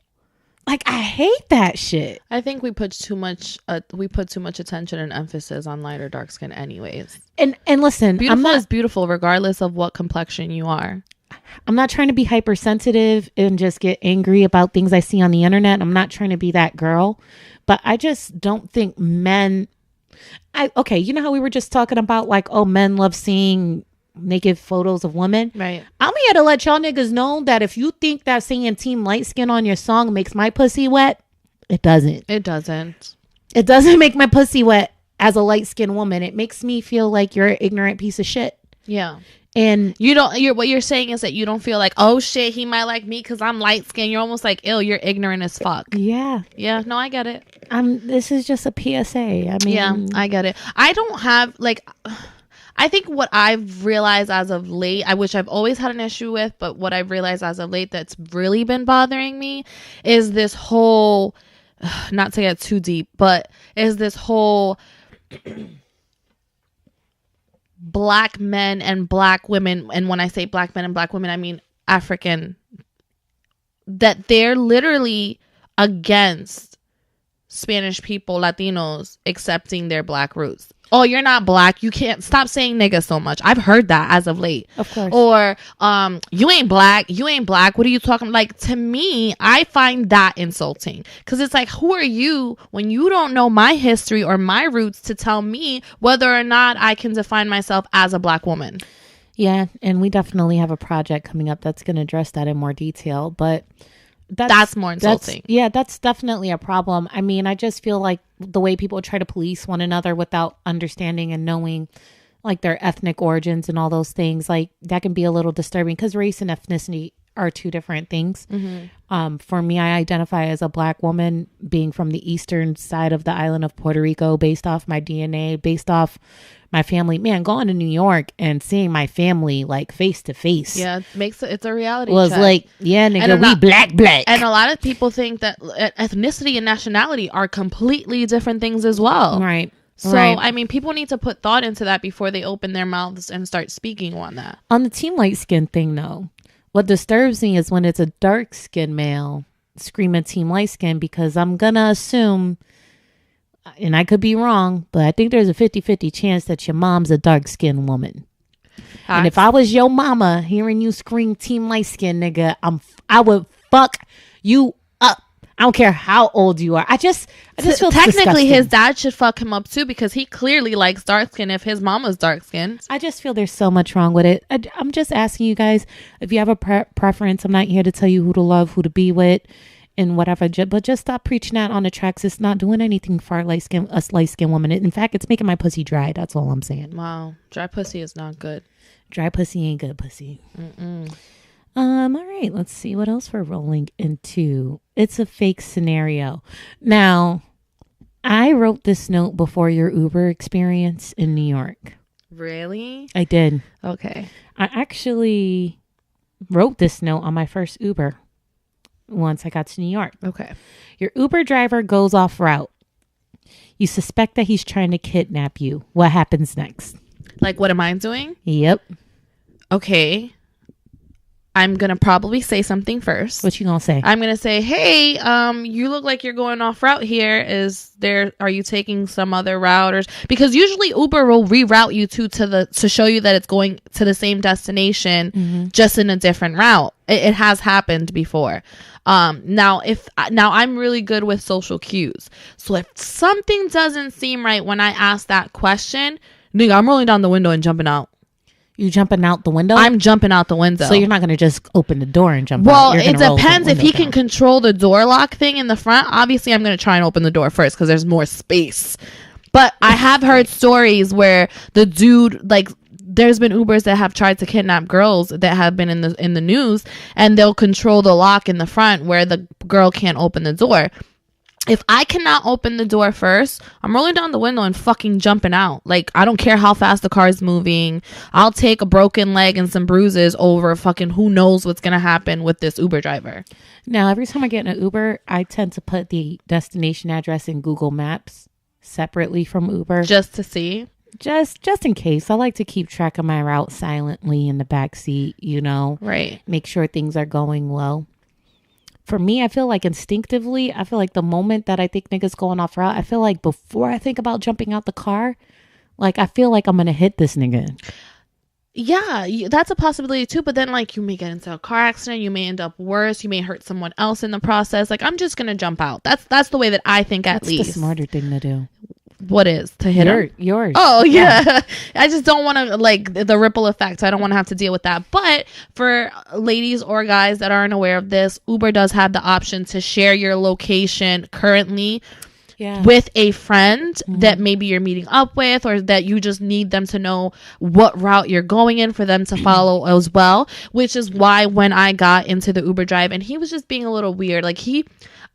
Like, I hate that shit. I think we put too much attention and emphasis on light or dark skin anyways. And listen, Beautiful is beautiful regardless of what complexion you are. I'm not trying to be hypersensitive and just get angry about things I see on the internet. I'm not trying to be that girl. But I just don't think men... Okay, you know how we were just talking about, like, oh, men love seeing naked photos of women? Right. I'm here to let y'all niggas know that if you think that saying Team Light Skin on your song makes my pussy wet, it doesn't. It doesn't. It doesn't make my pussy wet as a light-skinned woman. It makes me feel like you're an ignorant piece of shit. Yeah. And what you're saying is that you don't feel like, oh shit, he might like me because I'm light skinned. You're almost like, ill, you're ignorant as fuck. Yeah. Yeah, no, I get it. This is just a PSA. I mean, yeah, I get it. I don't have like, I think what I've realized as of late, which I've always had an issue with, but what I've realized as of late that's really been bothering me is this whole, not to get too deep, but is this whole black men and black women, and when I say black men and black women, I mean African, that they're literally against Spanish people, Latinos accepting their black roots. Oh, you're not black, you can't, stop saying nigga so much. I've heard that as of late. Of course. Or you ain't black, what are you talking, like, to me, I find that insulting, because it's like, who are you when you don't know my history or my roots to tell me whether or not I can define myself as a black woman? Yeah, and we definitely have a project coming up that's going to address that in more detail, but that's more insulting. That's definitely a problem. I mean, I just feel like the way people try to police one another without understanding and knowing like their ethnic origins and all those things, like that can be a little disturbing, because race and ethnicity are two different things. Mm-hmm. For me, I identify as a black woman, being from the eastern side of the island of Puerto Rico, based off my DNA, based off my family. Man, going to New York and seeing my family like face to face. Yeah, it's a reality was check. Like, yeah, nigga, we black. And a lot of people think that ethnicity and nationality are completely different things as well. Right. So, right. I mean, people need to put thought into that before they open their mouths and start speaking on that. On the Team Light Skin thing, though, what disturbs me is when it's a dark skinned male screaming Team Light Skin, because I'm going to assume, and I could be wrong, but I think there's a 50-50 chance that your mom's a dark skinned woman. And if I was your mama hearing you scream Team Light Skin, nigga, I would fuck you up. I don't care how old you are. I just feel technically disgusting. His dad should fuck him up too, because he clearly likes dark skin if his mama's dark skinned. I just feel there's so much wrong with it. I'm just asking you guys if you have a preference. I'm not here to tell you who to love, who to be with, and whatever. But just stop preaching that on the tracks. It's not doing anything for us light skin women. In fact, it's making my pussy dry. That's all I'm saying. Wow, dry pussy is not good. Dry pussy ain't good pussy. All right, let's see what else we're rolling into. It's a fake scenario. Now, I wrote this note before your Uber experience in New York. Really? I did. Okay. I actually wrote this note on my first Uber once I got to New York. Okay. Your Uber driver goes off route. You suspect that he's trying to kidnap you. What happens next? Like, what am I doing? Yep. Okay. I'm going to probably say something first. What you going to say? I'm going to say, hey, you look like you're going off route here. Are you taking some other route? Because usually Uber will reroute you to show you that it's going to the same destination, just in a different route. It has happened before. Now I'm really good with social cues. So if something doesn't seem right when I ask that question, nigga, I'm rolling down the window and jumping out. You jumping out the window? I'm jumping out the window. So you're not going to just open the door and jump out? Well, it depends. If he can control the door lock thing in the front, obviously I'm going to try and open the door first because there's more space. But I have heard stories where the dude, like, there's been Ubers that have tried to kidnap girls that have been in the news, and they'll control the lock in the front where the girl can't open the door. If I cannot open the door first, I'm rolling down the window and fucking jumping out. Like, I don't care how fast the car is moving. I'll take a broken leg and some bruises over fucking who knows what's going to happen with this Uber driver. Now, every time I get in an Uber, I tend to put the destination address in Google Maps separately from Uber. Just to see? just in case. I like to keep track of my route silently in the back seat, you know. Right. Make sure things are going well. For me, I feel like instinctively, I feel like the moment that I think niggas going off route, I feel like before I think about jumping out the car, like I feel like I'm going to hit this nigga. Yeah, that's a possibility too. But then like you may get into a car accident, you may end up worse, you may hurt someone else in the process. Like I'm just going to jump out. That's the way that I think at least. That's the smarter thing to do. What is to hit him? Yours. Oh yeah. I just don't want to like the ripple effect. I don't want to have to deal with that. But for ladies or guys that aren't aware of this, Uber does have the option to share your location currently with a friend that maybe you're meeting up with, or that you just need them to know what route you're going in for them to follow as well. Which is why when I got into the Uber drive and he was just being a little weird, like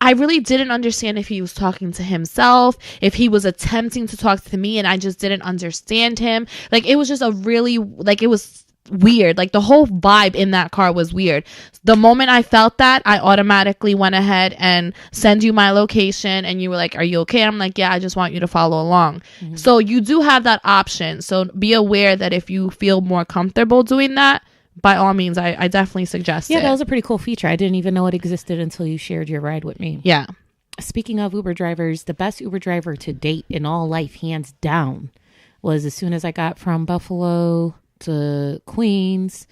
I really didn't understand if he was talking to himself, if he was attempting to talk to me and I just didn't understand him. Like it was just it was weird. Like the whole vibe in that car was weird. The moment I felt that, I automatically went ahead and send you my location and you were like, are you okay? I'm like, yeah, I just want you to follow along. So you do have that option. So be aware that if you feel more comfortable doing that, by all means, I definitely suggest it. Yeah, that was a pretty cool feature. I didn't even know it existed until you shared your ride with me. Yeah. Speaking of Uber drivers, the best Uber driver to date in all life, hands down, was as soon as I got from Buffalo to Queens,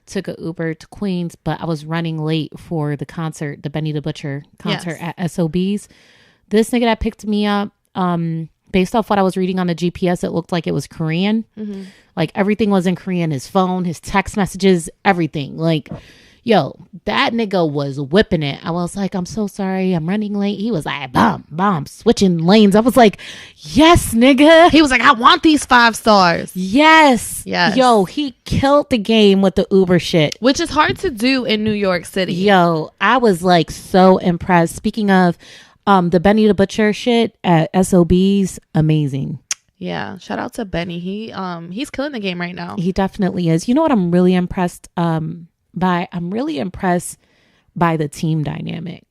took an Uber to Queens, but I was running late for the concert, the Benny the Butcher concert at SOB's. This nigga that picked me up, based off what I was reading on the GPS, it looked like it was Korean. Like everything was in Korean. His phone, his text messages, everything. Like, yo, that nigga was whipping it. I was like, I'm so sorry, I'm running late. He was like, bomb, switching lanes. I was like, yes, nigga. He was like, I want these 5 stars. Yes. Yo, he killed the game with the Uber shit. Which is hard to do in New York City. Yo, I was like so impressed. Speaking of the Benny the Butcher shit at SOB's, amazing. Yeah, shout out to Benny. He's killing the game right now. He definitely is. You know what I'm really impressed by? I'm really impressed by the team dynamic.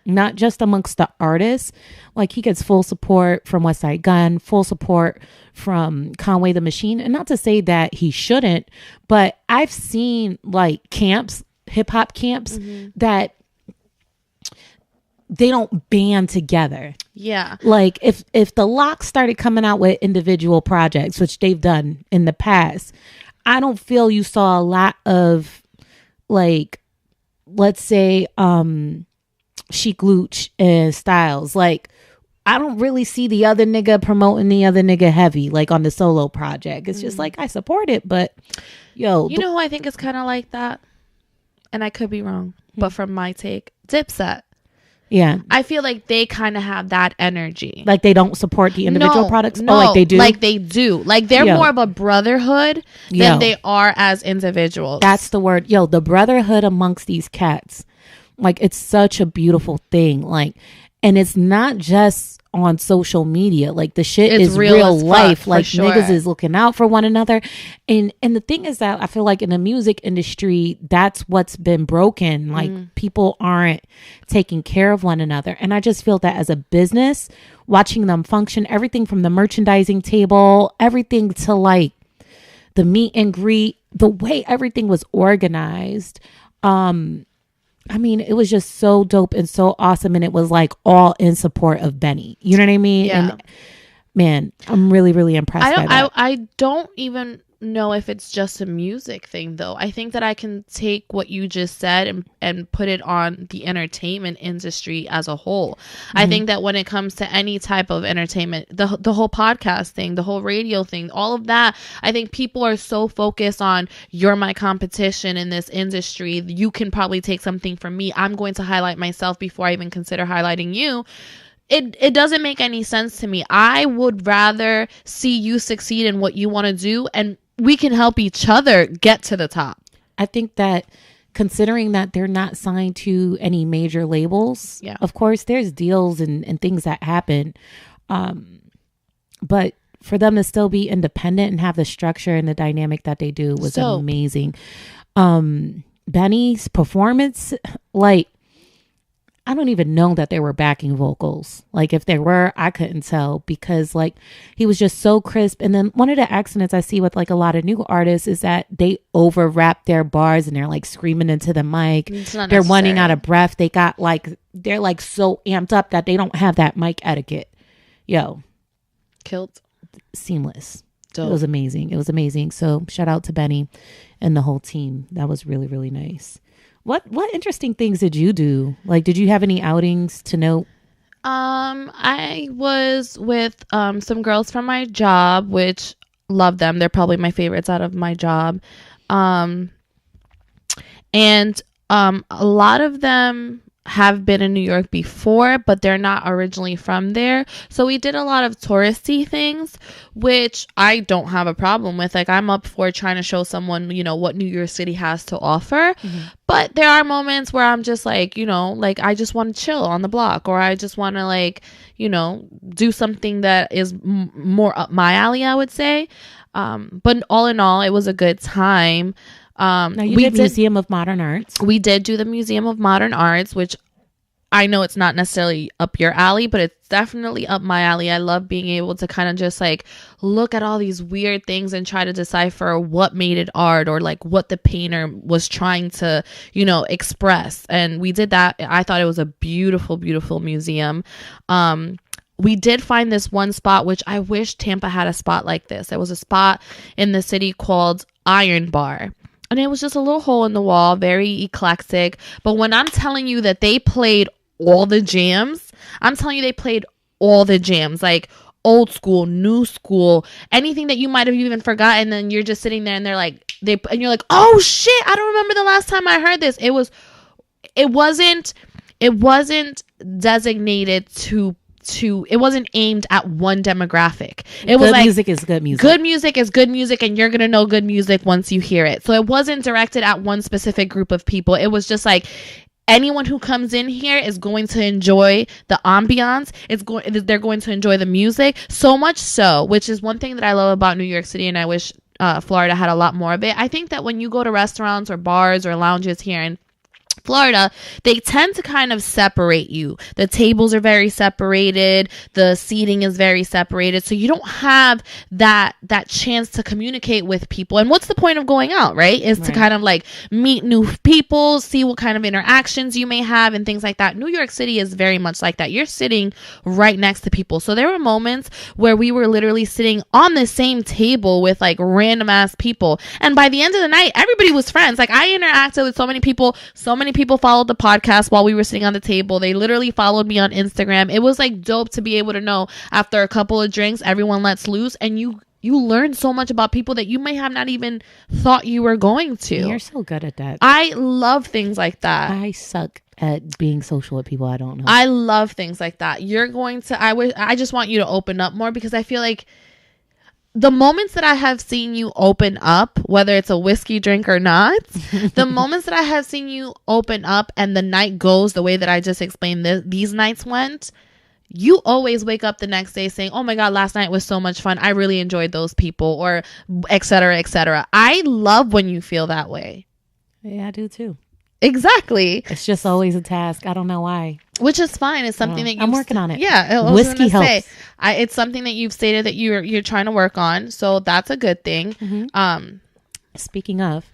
Not just amongst the artists. Like he gets full support from Westside Gunn, full support from Conway the Machine. And not to say that he shouldn't, but I've seen like camps, hip hop camps that they don't band together. Yeah. Like if the Locks started coming out with individual projects, which they've done in the past, I don't feel you saw a lot of like, let's say, Sheek Louch and Styles. Like, I don't really see the other nigga promoting the other nigga heavy, like on the solo project. It's just like, I support it, but yo. You know who I think is kind of like that? And I could be wrong, but from my take, Dipset. Yeah. I feel like they kind of have that energy. Like they don't support the individual products? No, like they do? Like they do. Like they're more of a brotherhood than they are as individuals. That's the word. Yo, the brotherhood amongst these cats. Like it's such a beautiful thing. Like, and it's not just on social media. Like the shit is real life. Like niggas is looking out for one another. And the thing is that I feel like in the music industry, that's what's been broken. Like people aren't taking care of one another. And I just feel that as a business, watching them function, everything from the merchandising table, everything to like the meet and greet, the way everything was organized, I mean, it was just so dope and so awesome. And it was like all in support of Benny. You know what I mean? Yeah. And man, I'm really, really impressed by that. I don't even know if it's just a music thing, though. I think that I can take what you just said and put it on the entertainment industry as a whole. I think that when it comes to any type of entertainment, the whole podcast thing, the whole radio thing, all of that, I think people are so focused on you're my competition in this industry. You can probably take something from me. I'm going to highlight myself before I even consider highlighting you. It doesn't make any sense to me. I would rather see you succeed in what you want to do, and we can help each other get to the top. I think that considering that they're not signed to any major labels, of course, there's deals and things that happen. But for them to still be independent and have the structure and the dynamic that they do was amazing. Benny's performance, like, I don't even know that there were backing vocals. Like if there were, I couldn't tell because like he was just so crisp. And then one of the accidents I see with like a lot of new artists is that they over rap their bars and they're like screaming into the mic. They're running out of breath. They're like so amped up that they don't have that mic etiquette. Yo. Killed. Seamless. Dope. It was amazing. It was amazing. So shout out to Benny and the whole team. That was really, really nice. What interesting things did you do? Like, did you have any outings to note? I was with some girls from my job, which love them. They're probably my favorites out of my job. And a lot of them have been in New York before, but they're not originally from there. So we did a lot of touristy things, which I don't have a problem with. Like, I'm up for trying to show someone, you know, what New York City has to offer. Mm-hmm. But there are moments where I'm just like, you know, like I just want to chill on the block, or I just want to like, you know, do something that is more up my alley, I would say. But all in all, it was a good time. Now you did Museum of Modern Arts. We did do the Museum of Modern Arts, which I know it's not necessarily up your alley, but it's definitely up my alley. I love being able to kind of just like look at all these weird things and try to decipher what made it art, or like what the painter was trying to, you know, express. And we did that. I thought it was a beautiful, beautiful museum. We did find this one spot, which I wish Tampa had a spot like this. There was a spot in the city called Iron Bar. And it was just a little hole in the wall, very eclectic. But when I'm telling you that they played all the jams, I'm telling you they played all the jams, like old school, new school, anything that you might have even forgotten. Then you're just sitting there and they're like, and you're like, oh shit, I don't remember the last time I heard this. It wasn't designated to it wasn't aimed at one demographic. It was like, music is good music. Good music is good music, and you're gonna know good music once you hear it. So it wasn't directed at one specific group of people. It was just like anyone who comes in here is going to enjoy the ambiance. They're going to enjoy the music so much so, which is one thing that I love about New York City, and I wish Florida had a lot more of it. I think that when you go to restaurants or bars or lounges here in Florida, they tend to kind of separate you. The tables are very separated, the seating is very separated, so you don't have that chance to communicate with people. And what's the point of going out, right? Is to kind of like meet new people, see what kind of interactions you may have and things like that. New York City is very much like that. You're sitting right next to people. So there were moments where we were literally sitting on the same table with like random ass people, and by the end of the night everybody was friends. Like, I interacted with so many people followed the podcast while we were sitting on the table. They literally followed me on Instagram. It was like dope to be able to know after a couple of drinks, everyone lets loose, and you learn so much about people that you may have not even thought you were going to. You're so good at that. I love things like that. I suck at being social with people I don't know. I love things like that. I just want you to open up more, because I feel like the moments that I have seen you open up, whether it's a whiskey drink or not, the moments that I have seen you open up and the night goes the way that I just explained these nights went, you always wake up the next day saying, oh my God, last night was so much fun. I really enjoyed those people, or et cetera, et cetera. I love when you feel that way. Yeah, I do too. Exactly. It's just always a task. I don't know why. Which is fine. It's something that I'm working on it. Yeah, whiskey helps. It's something that you've stated that you're trying to work on, so that's a good thing. Mm-hmm. Speaking of,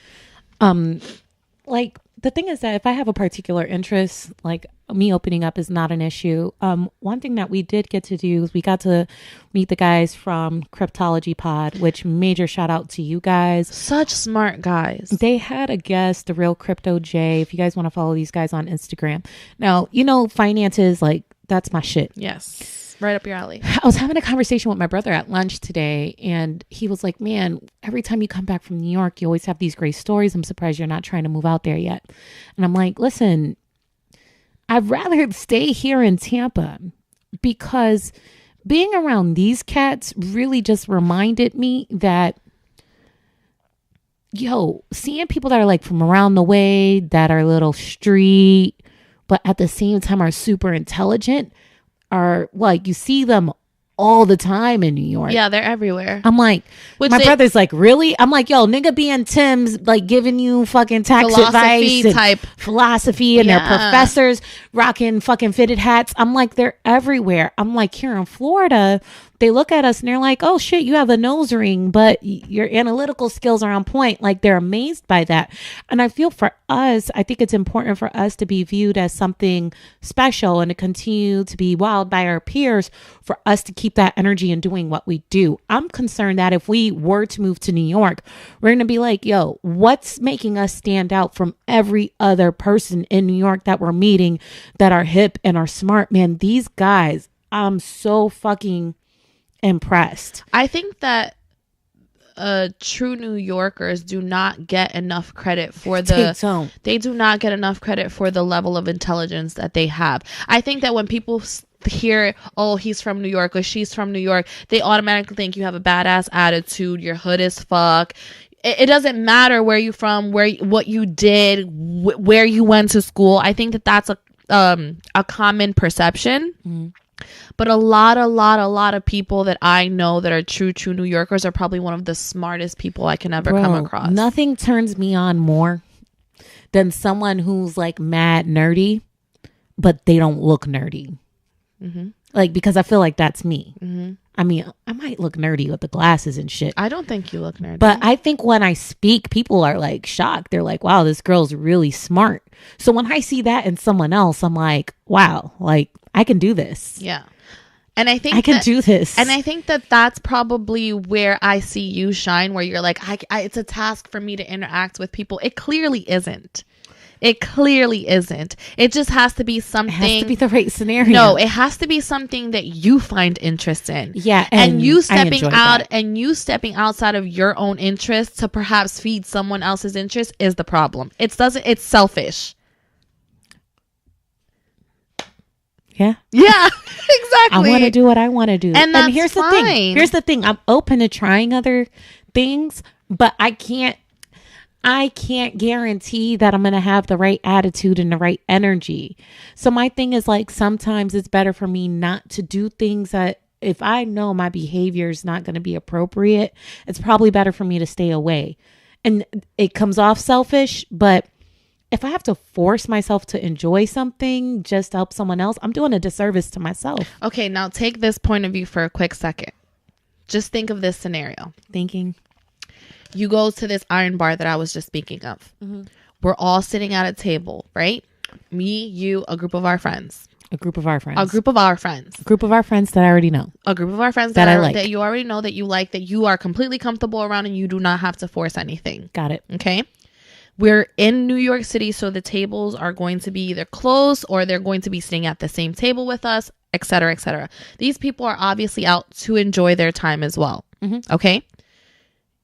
like the thing is that if I have a particular interest, like me opening up is not an issue. One thing that we did get to do is we got to meet the guys from Cryptology Pod, which major shout out to you guys. Such smart guys. They had a guest, the real Crypto J. If you guys want to follow these guys on Instagram. Now, you know, finances, like that's my shit. Yes. Right up your alley. I was having a conversation with my brother at lunch today, and he was like, man, every time you come back from New York, you always have these great stories. I'm surprised you're not trying to move out there yet. And I'm like, listen, I'd rather stay here in Tampa, because being around these cats really just reminded me that, seeing people that are like from around the way, that are a little street, but at the same time are super intelligent, are like, you see them all the time in New York. Yeah, they're everywhere. I'm like, my brother's like, really? I'm like, yo, nigga be in Tim's, like giving you fucking tax advice and type philosophy, and their professors rocking fucking fitted hats. I'm like, they're everywhere. I'm like, here in Florida, they look at us and they're like, oh shit, you have a nose ring, but your analytical skills are on point. Like, they're amazed by that. And I feel for us, I think it's important for us to be viewed as something special and to continue to be wowed by our peers, for us to keep that energy in doing what we do. I'm concerned that if we were to move to New York, we're going to be like, yo, what's making us stand out from every other person in New York that we're meeting that are hip and are smart? Man, these guys, I'm so fucking impressed. I think that true New Yorkers do not get enough credit for they do not get enough credit for the level of intelligence that they have. I think that when people hear, oh, he's from New York or she's from New York, they automatically think you have a badass attitude, you're hood as fuck. It doesn't matter where you're from, what you did, where you went to school. I think that that's a common perception. Mm. But a lot of people that I know that are true New Yorkers are probably one of the smartest people I can ever come across. Nothing turns me on more than someone who's like mad nerdy, but they don't look nerdy. Mm-hmm. Like, because I feel like that's me. Mm-hmm. I mean, I might look nerdy with the glasses and shit. I don't think you look nerdy. But I think when I speak, people are like shocked. They're like, wow, this girl's really smart. So when I see that in someone else, I'm like, wow, like, I can do this. Yeah. And I think I can do this. And I think that that's probably where I see you shine, where you're like, it's a task for me to interact with people. It clearly isn't. It clearly isn't. It just has to be something. It has to be the right scenario. No, it has to be something that you find interest in. Yeah. And you stepping out and you stepping outside of your own interests to perhaps feed someone else's interest is the problem. It's selfish. Yeah. Yeah, exactly. I want to do what I want to do. And that's here's fine. the thing. Here's the thing. I'm open to trying other things, but I can't guarantee that I'm going to have the right attitude and the right energy. So my thing is, like, sometimes it's better for me not to do things that, if I know my behavior is not going to be appropriate, it's probably better for me to stay away. And it comes off selfish, but if I have to force myself to enjoy something just to help someone else, I'm doing a disservice to myself. Okay, now take this point of view for a quick second. Just think of this scenario. Thinking. You go to this iron bar that I was just speaking of. Mm-hmm. We're all sitting at a table, right? Me, you, a group of our friends. A group of our friends. A group of our friends. A group of our friends that I already know. A group of our friends that I like. That you already know, that you like, that you are completely comfortable around, and you do not have to force anything. Got it. Okay? We're in New York City, so the tables are going to be either close or they're going to be sitting at the same table with us, et cetera, et cetera. These people are obviously out to enjoy their time as well. Mm-hmm. Okay?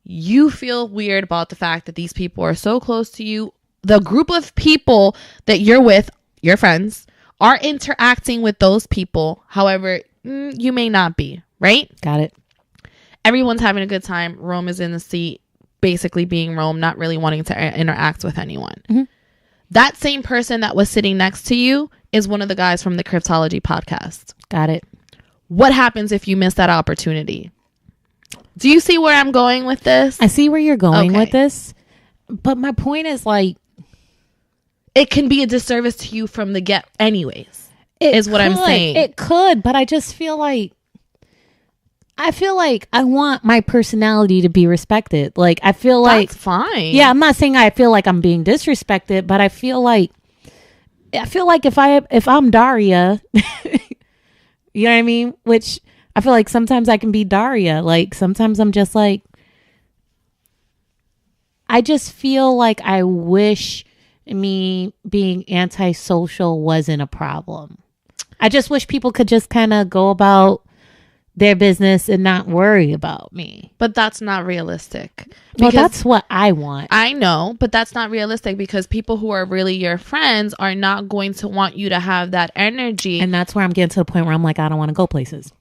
You feel weird about the fact that these people are so close to you. The group of people that you're with, your friends, are interacting with those people. However, you may not be, right? Got it. Everyone's having a good time. Rome is in the seat, basically being Rome, not really wanting to interact with anyone. Mm-hmm. That same person that was sitting next to you is one of the guys from the Cryptology podcast. Got it. What happens if you miss that opportunity? Do you see where I'm going with this? I see where you're going with this. But my point is, like, it can be a disservice to you from the get anyways. I'm saying. It could, but I just feel like I want my personality to be respected. Like, I feel like that's fine. Yeah, I'm not saying I feel like I'm being disrespected, but I feel like if I'm Daria, you know what I mean? Which I feel like sometimes I can be Daria. Like, sometimes I'm just like, I just feel like I wish me being antisocial wasn't a problem. I just wish people could just kind of go about their business and not worry about me. But that's not realistic. Well, that's what I want. I know, but that's not realistic, because people who are really your friends are not going to want you to have that energy. And that's where I'm getting to the point where I'm like, I don't want to go places.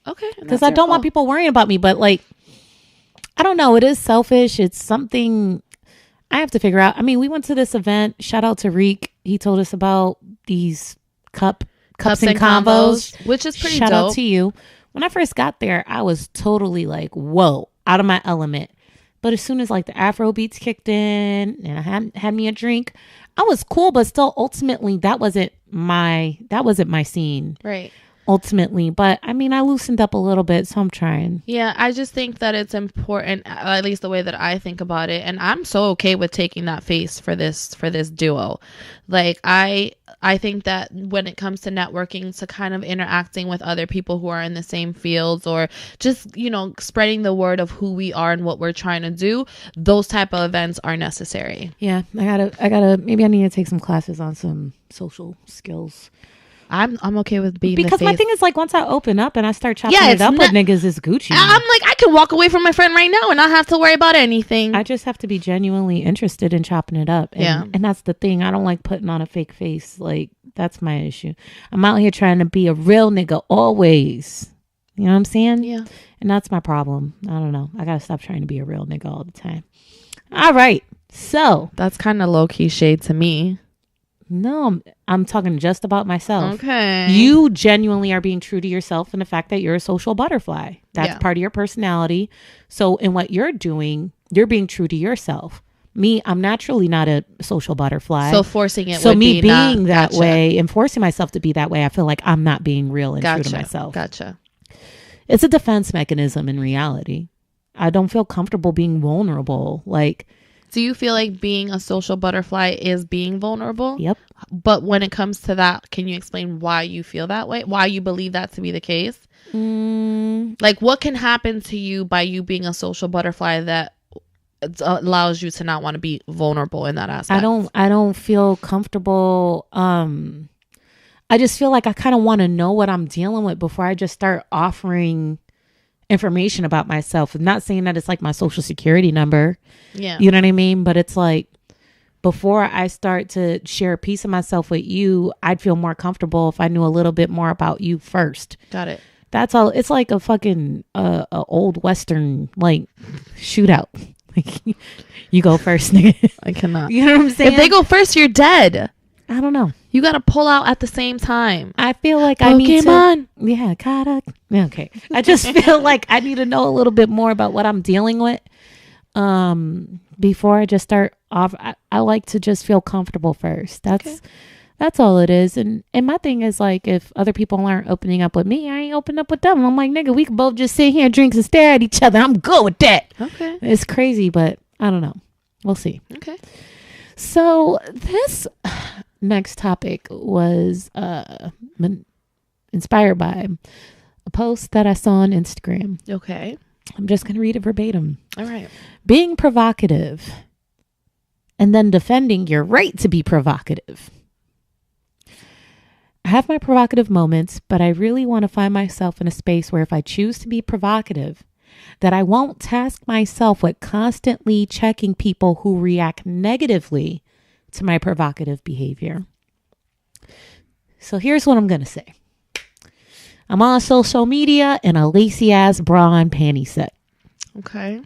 Okay. Because I don't want people worrying about me. But, like, I don't know. It is selfish. It's something I have to figure out. I mean, we went to this event. Shout out to Reek. He told us about these cups and combos, which is pretty Shout dope. Out to you. when I first got there, I was totally like, whoa, out of my element. But as soon as like the Afro beats kicked in and I had me a drink, I was cool, but still ultimately that wasn't my scene. Right. Ultimately, but I mean, I loosened up a little bit, so I'm trying. Yeah, I just think that it's important, at least the way that I think about it, and I'm so okay with taking that face for this duo. Like I think that when it comes to networking, to kind of interacting with other people who are in the same fields, or just, you know, spreading the word of who we are and what we're trying to do, those type of events are necessary. Yeah, I gotta maybe I need to take some classes on some social skills. I'm okay with being because the my face. thing is like once I open up and I start chopping it up with niggas, it's Gucci. I'm like, I can walk away from my friend right now and not have to worry about anything. I just have to be genuinely interested in chopping it up. And, and that's the thing. I don't like putting on a fake face. Like, that's my issue. I'm out here trying to be a real nigga always. You know what I'm saying? Yeah. And that's my problem. I don't know. I gotta stop trying to be a real nigga all the time. All right. So that's kind of low key shade to me. No, I'm talking just about myself. Okay. You genuinely are being true to yourself and the fact that you're a social butterfly. That's part of your personality. So in what you're doing, you're being true to yourself. Me, I'm naturally not a social butterfly. So forcing it. So me being that way and forcing myself to be that way, I feel like I'm not being real and true to myself. Gotcha. It's a defense mechanism in reality. I don't feel comfortable being vulnerable. Like, do you feel like being a social butterfly is being vulnerable? Yep. But when it comes to that, can you explain why you feel that way? Why you believe that to be the case? Like, what can happen to you by you being a social butterfly that allows you to not want to be vulnerable in that aspect? I don't feel comfortable. I just feel like I kind of want to know what I'm dealing with before I just start offering information about myself. I'm not saying that it's like my social security number. Yeah. You know what I mean? But it's like, before I start to share a piece of myself with you, I'd feel more comfortable if I knew a little bit more about you first. Got it. That's all. It's like a fucking a old Western like shootout. Like, you go first, nigga. I cannot. You know what I'm saying? If they go first, you're dead. I don't know. You got to pull out at the same time. I feel like Pokemon. I need to. Yeah, gotta. Okay. I just feel like I need to know a little bit more about what I'm dealing with. Before I just start off, I like to just feel comfortable first. That's all it is. And my thing is like, if other people aren't opening up with me, I ain't opening up with them. I'm like, nigga, we can both just sit here and drink and stare at each other. I'm good with that. Okay. It's crazy, but I don't know. We'll see. Okay. So this next topic was inspired by a post that I saw on Instagram. Okay. I'm just going to read it verbatim. All right. Being provocative and then defending your right to be provocative. I have my provocative moments, but I really want to find myself in a space where if I choose to be provocative, that I won't task myself with constantly checking people who react negatively to my provocative behavior. So here's what I'm going to say. I'm on social media in a lacy ass bra and panty set. Okay.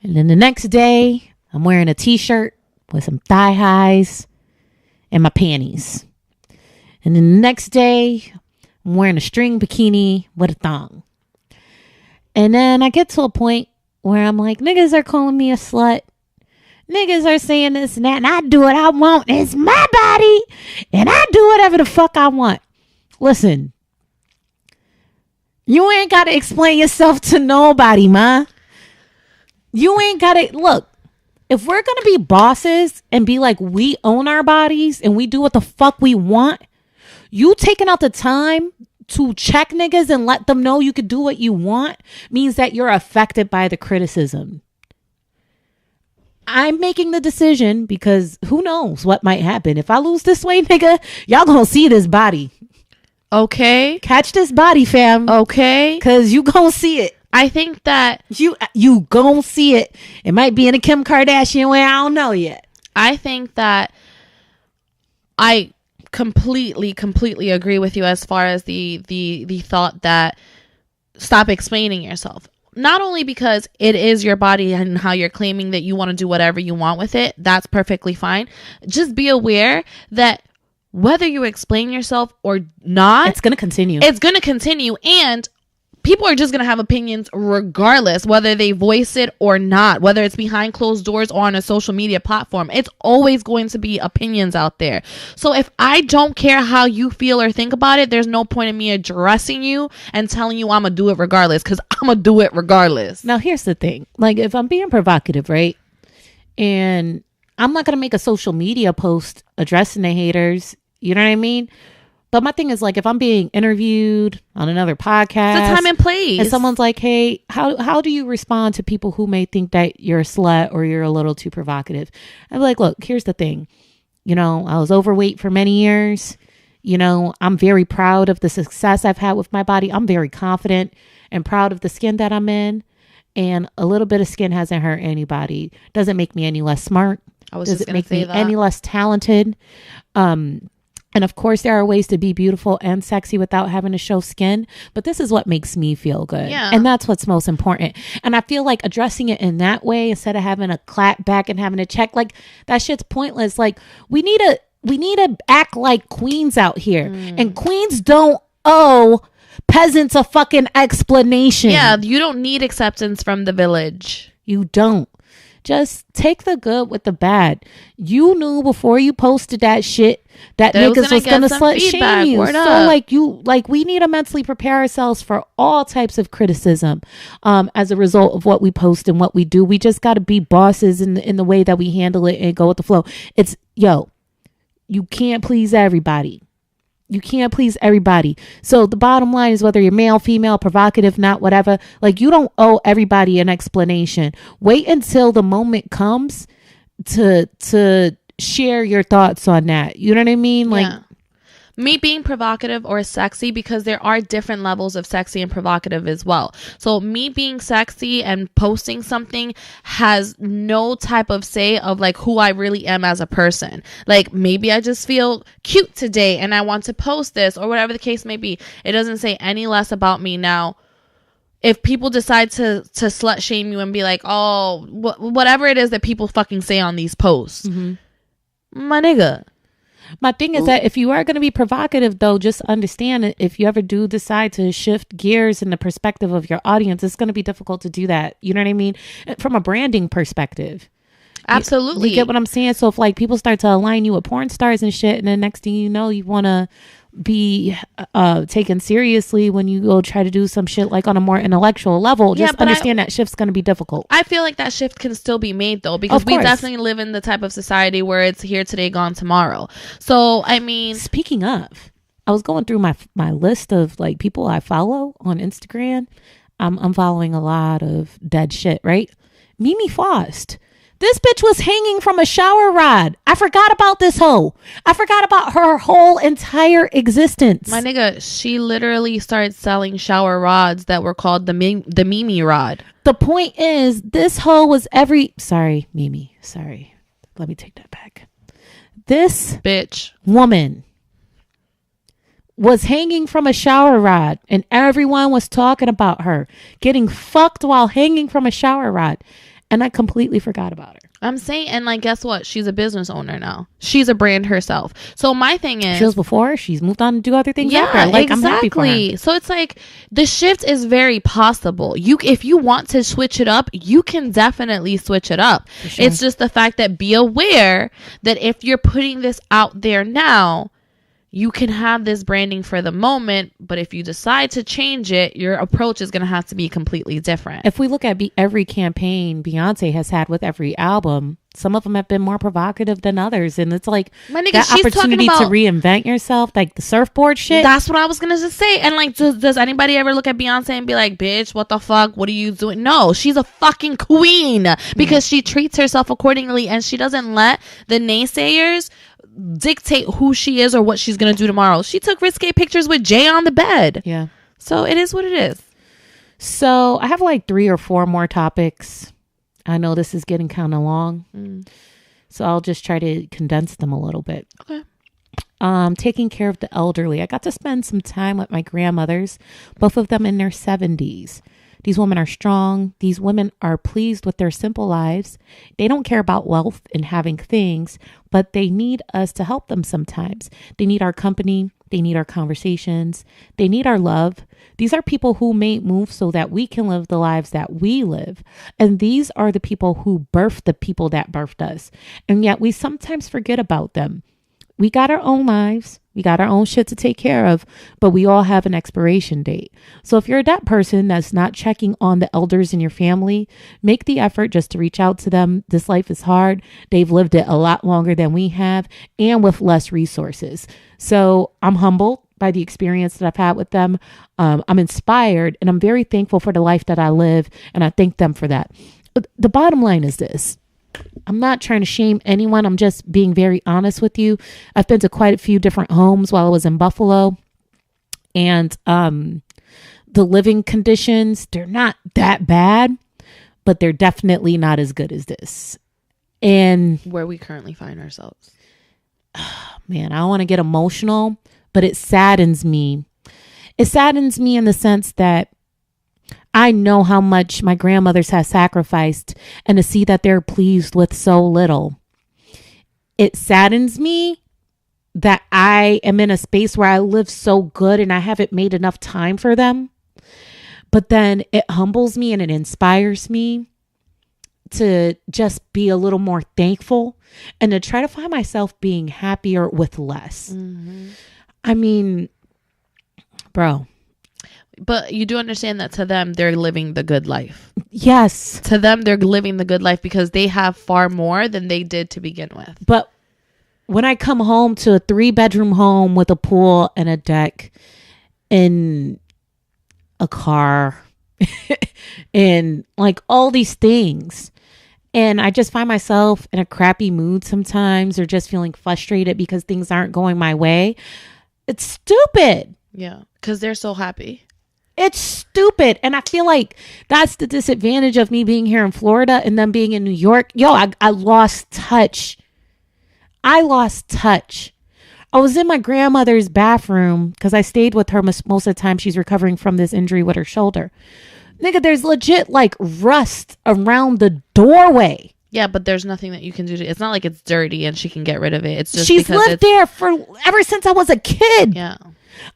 And then the next day, I'm wearing a t-shirt with some thigh highs and my panties. And then the next day, I'm wearing a string bikini with a thong. And then I get to a point where I'm like, niggas are calling me a slut. Niggas are saying this and that, and I do what I want. It's my body, and I do whatever the fuck I want. Listen, you ain't got to explain yourself to nobody, ma. You ain't got to, look, if we're going to be bosses and be like, we own our bodies and we do what the fuck we want, you taking out the time to check niggas and let them know you could do what you want means that you're affected by the criticism. I'm making the decision because who knows what might happen. If I lose this weight, nigga, y'all gonna see this body. Okay. Catch this body, fam. Okay. Because you gonna see it. I think that you gonna see it. It might be in a Kim Kardashian way. I don't know yet. I think that I completely agree with you as far as the thought that stop explaining yourself. Not only because it is your body and how you're claiming that you want to do whatever you want with it. That's perfectly fine. Just be aware that whether you explain yourself or not, it's going to continue. It's going to continue. And people are just going to have opinions regardless, whether they voice it or not, whether it's behind closed doors or on a social media platform. It's always going to be opinions out there. So if I don't care how you feel or think about it, there's no point in me addressing you and telling you I'm going to do it regardless, because I'm going to do it regardless. Now, here's the thing. Like, if I'm being provocative, right? And I'm not going to make a social media post addressing the haters. You know what I mean? But my thing is, like, if I'm being interviewed on another podcast, it's the time and place, and someone's like, hey, how do you respond to people who may think that you're a slut or you're a little too provocative? I'm like, look, here's the thing. You know, I was overweight for many years. You know, I'm very proud of the success I've had with my body. I'm very confident and proud of the skin that I'm in. And a little bit of skin hasn't hurt anybody. Doesn't make me any less smart. Does it make me any less talented? And of course, there are ways to be beautiful and sexy without having to show skin. But this is what makes me feel good. Yeah. And that's what's most important. And I feel like addressing it in that way, instead of having a clap back and having to check, like, that shit's pointless. Like, we need to act like queens out here. And queens don't owe peasants a fucking explanation. Yeah, you don't need acceptance from the village. You don't. Just take the good with the bad. You knew before you posted that shit that niggas was gonna slut shame you. So we need to mentally prepare ourselves for all types of criticism as a result of what we post and what we do. We just got to be bosses in the way that we handle it and go with the flow. You can't please everybody. You can't please everybody. So the bottom line is, whether you're male, female, provocative, not, whatever, like, you don't owe everybody an explanation. Wait until the moment comes to share your thoughts on that. You know what I mean? Like, yeah. Me being provocative or sexy, because there are different levels of sexy and provocative as well. So me being sexy and posting something has no type of say of, like, who I really am as a person. Like, maybe I just feel cute today and I want to post this, or whatever the case may be. It doesn't say any less about me. Now, if people decide to slut shame you and be like, oh, whatever it is that people fucking say on these posts, my nigga. My thing is that if you are going to be provocative, though, just understand that if you ever do decide to shift gears in the perspective of your audience, it's going to be difficult to do that. You know what I mean? From a branding perspective. Absolutely. You get what I'm saying? So if, like, people start to align you with porn stars and shit, and then next thing you know, you want to be taken seriously when you go try to do some shit like on a more intellectual level, just understand that shift's going to be difficult. I feel like that shift can still be made, though, because we definitely live in the type of society where it's here today, gone tomorrow. So, I mean, speaking of, I was going through my list of, like, people I follow on Instagram. I'm following a lot of dead shit, right? Mimi Faust. This bitch was hanging from a shower rod. I forgot about this hoe. I forgot about her whole entire existence. My nigga, she literally started selling shower rods that were called the Mimi rod. The point is, this hoe was Sorry, Mimi. Sorry. Let me take that back. This bitch woman was hanging from a shower rod, and everyone was talking about her getting fucked while hanging from a shower rod. And I completely forgot about her. I'm saying, and, like, guess what? She's a business owner now. She's a brand herself. So my thing is, she was before. She's moved on to do other things. Yeah, after. Like, exactly. I'm happy for her. So it's like the shift is very possible. If you want to switch it up, you can definitely switch it up. Sure. It's just the fact that be aware that if you're putting this out there now, you can have this branding for the moment, but if you decide to change it, your approach is going to have to be completely different. If we look at every campaign Beyonce has had with every album, some of them have been more provocative than others. And it's like, my nigga, that opportunity to reinvent yourself, like the surfboard shit. That's what I was going to just say. And, like, does anybody ever look at Beyonce and be like, bitch, what the fuck? What are you doing? No, she's a fucking queen because she treats herself accordingly, and she doesn't let the naysayers dictate who she is or what she's gonna do tomorrow. She took risque pictures with Jay on the bed. Yeah. So it is what it is. So I have like 3 or 4 more topics. I know this is getting kind of long. So I'll just try to condense them a little bit. Okay. Taking care of the elderly. I got to spend some time with my grandmothers, both of them in their 70s. These women are strong. These women are pleased with their simple lives. They don't care about wealth and having things, but they need us to help them sometimes. They need our company. They need our conversations. They need our love. These are people who made moves so that we can live the lives that we live. And these are the people who birthed the people that birthed us. And yet we sometimes forget about them. We got our own lives. We got our own shit to take care of, but we all have an expiration date. So if you're that person that's not checking on the elders in your family, make the effort just to reach out to them. This life is hard. They've lived it a lot longer than we have and with less resources. So I'm humbled by the experience that I've had with them. I'm inspired and I'm very thankful for the life that I live. And I thank them for that. The bottom line is this. I'm not trying to shame anyone. I'm just being very honest with you. I've been to quite a few different homes while I was in Buffalo. And the living conditions, they're not that bad, but they're definitely not as good as this. And where we currently find ourselves. Man, I don't want to get emotional, but it saddens me. It saddens me in the sense that I know how much my grandmothers have sacrificed, and to see that they're pleased with so little. It saddens me that I am in a space where I live so good and I haven't made enough time for them. But then it humbles me and it inspires me to just be a little more thankful and to try to find myself being happier with less. Mm-hmm. I mean, bro. But you do understand that to them, they're living the good life. Yes. To them, they're living the good life because they have far more than they did to begin with. But when I come home to a 3-bedroom home with a pool and a deck and a car and like all these things, and I just find myself in a crappy mood sometimes or just feeling frustrated because things aren't going my way, it's stupid. Yeah, because they're so happy. It's stupid. And I feel like that's the disadvantage of me being here in Florida and them being in New York. Yo, I lost touch. I was in my grandmother's bathroom because I stayed with her most of the time. She's recovering from this injury with her shoulder. Nigga, there's legit like rust around the doorway. Yeah, but there's nothing that you can do. It's not like it's dirty and she can get rid of it. It's just she's lived there for ever since I was a kid. Yeah.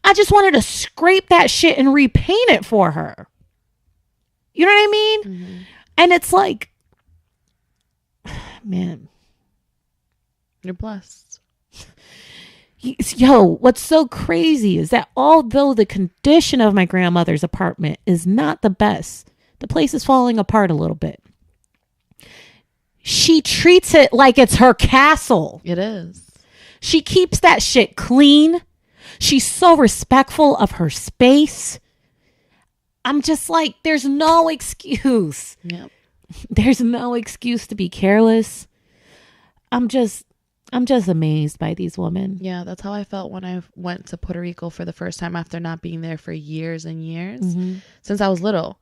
I just wanted to scrape that shit and repaint it for her. You know what I mean? Mm-hmm. And it's like, man. You're blessed. Yo, what's so crazy is that although the condition of my grandmother's apartment is not the best, the place is falling apart a little bit. She treats it like it's her castle. It is. She keeps that shit clean. She's so respectful of her space. I'm just like, there's no excuse. Yep. There's no excuse to be careless. I'm just amazed by these women. Yeah, that's how I felt when I went to Puerto Rico for the first time after not being there for years and years. Mm-hmm. Since I was little.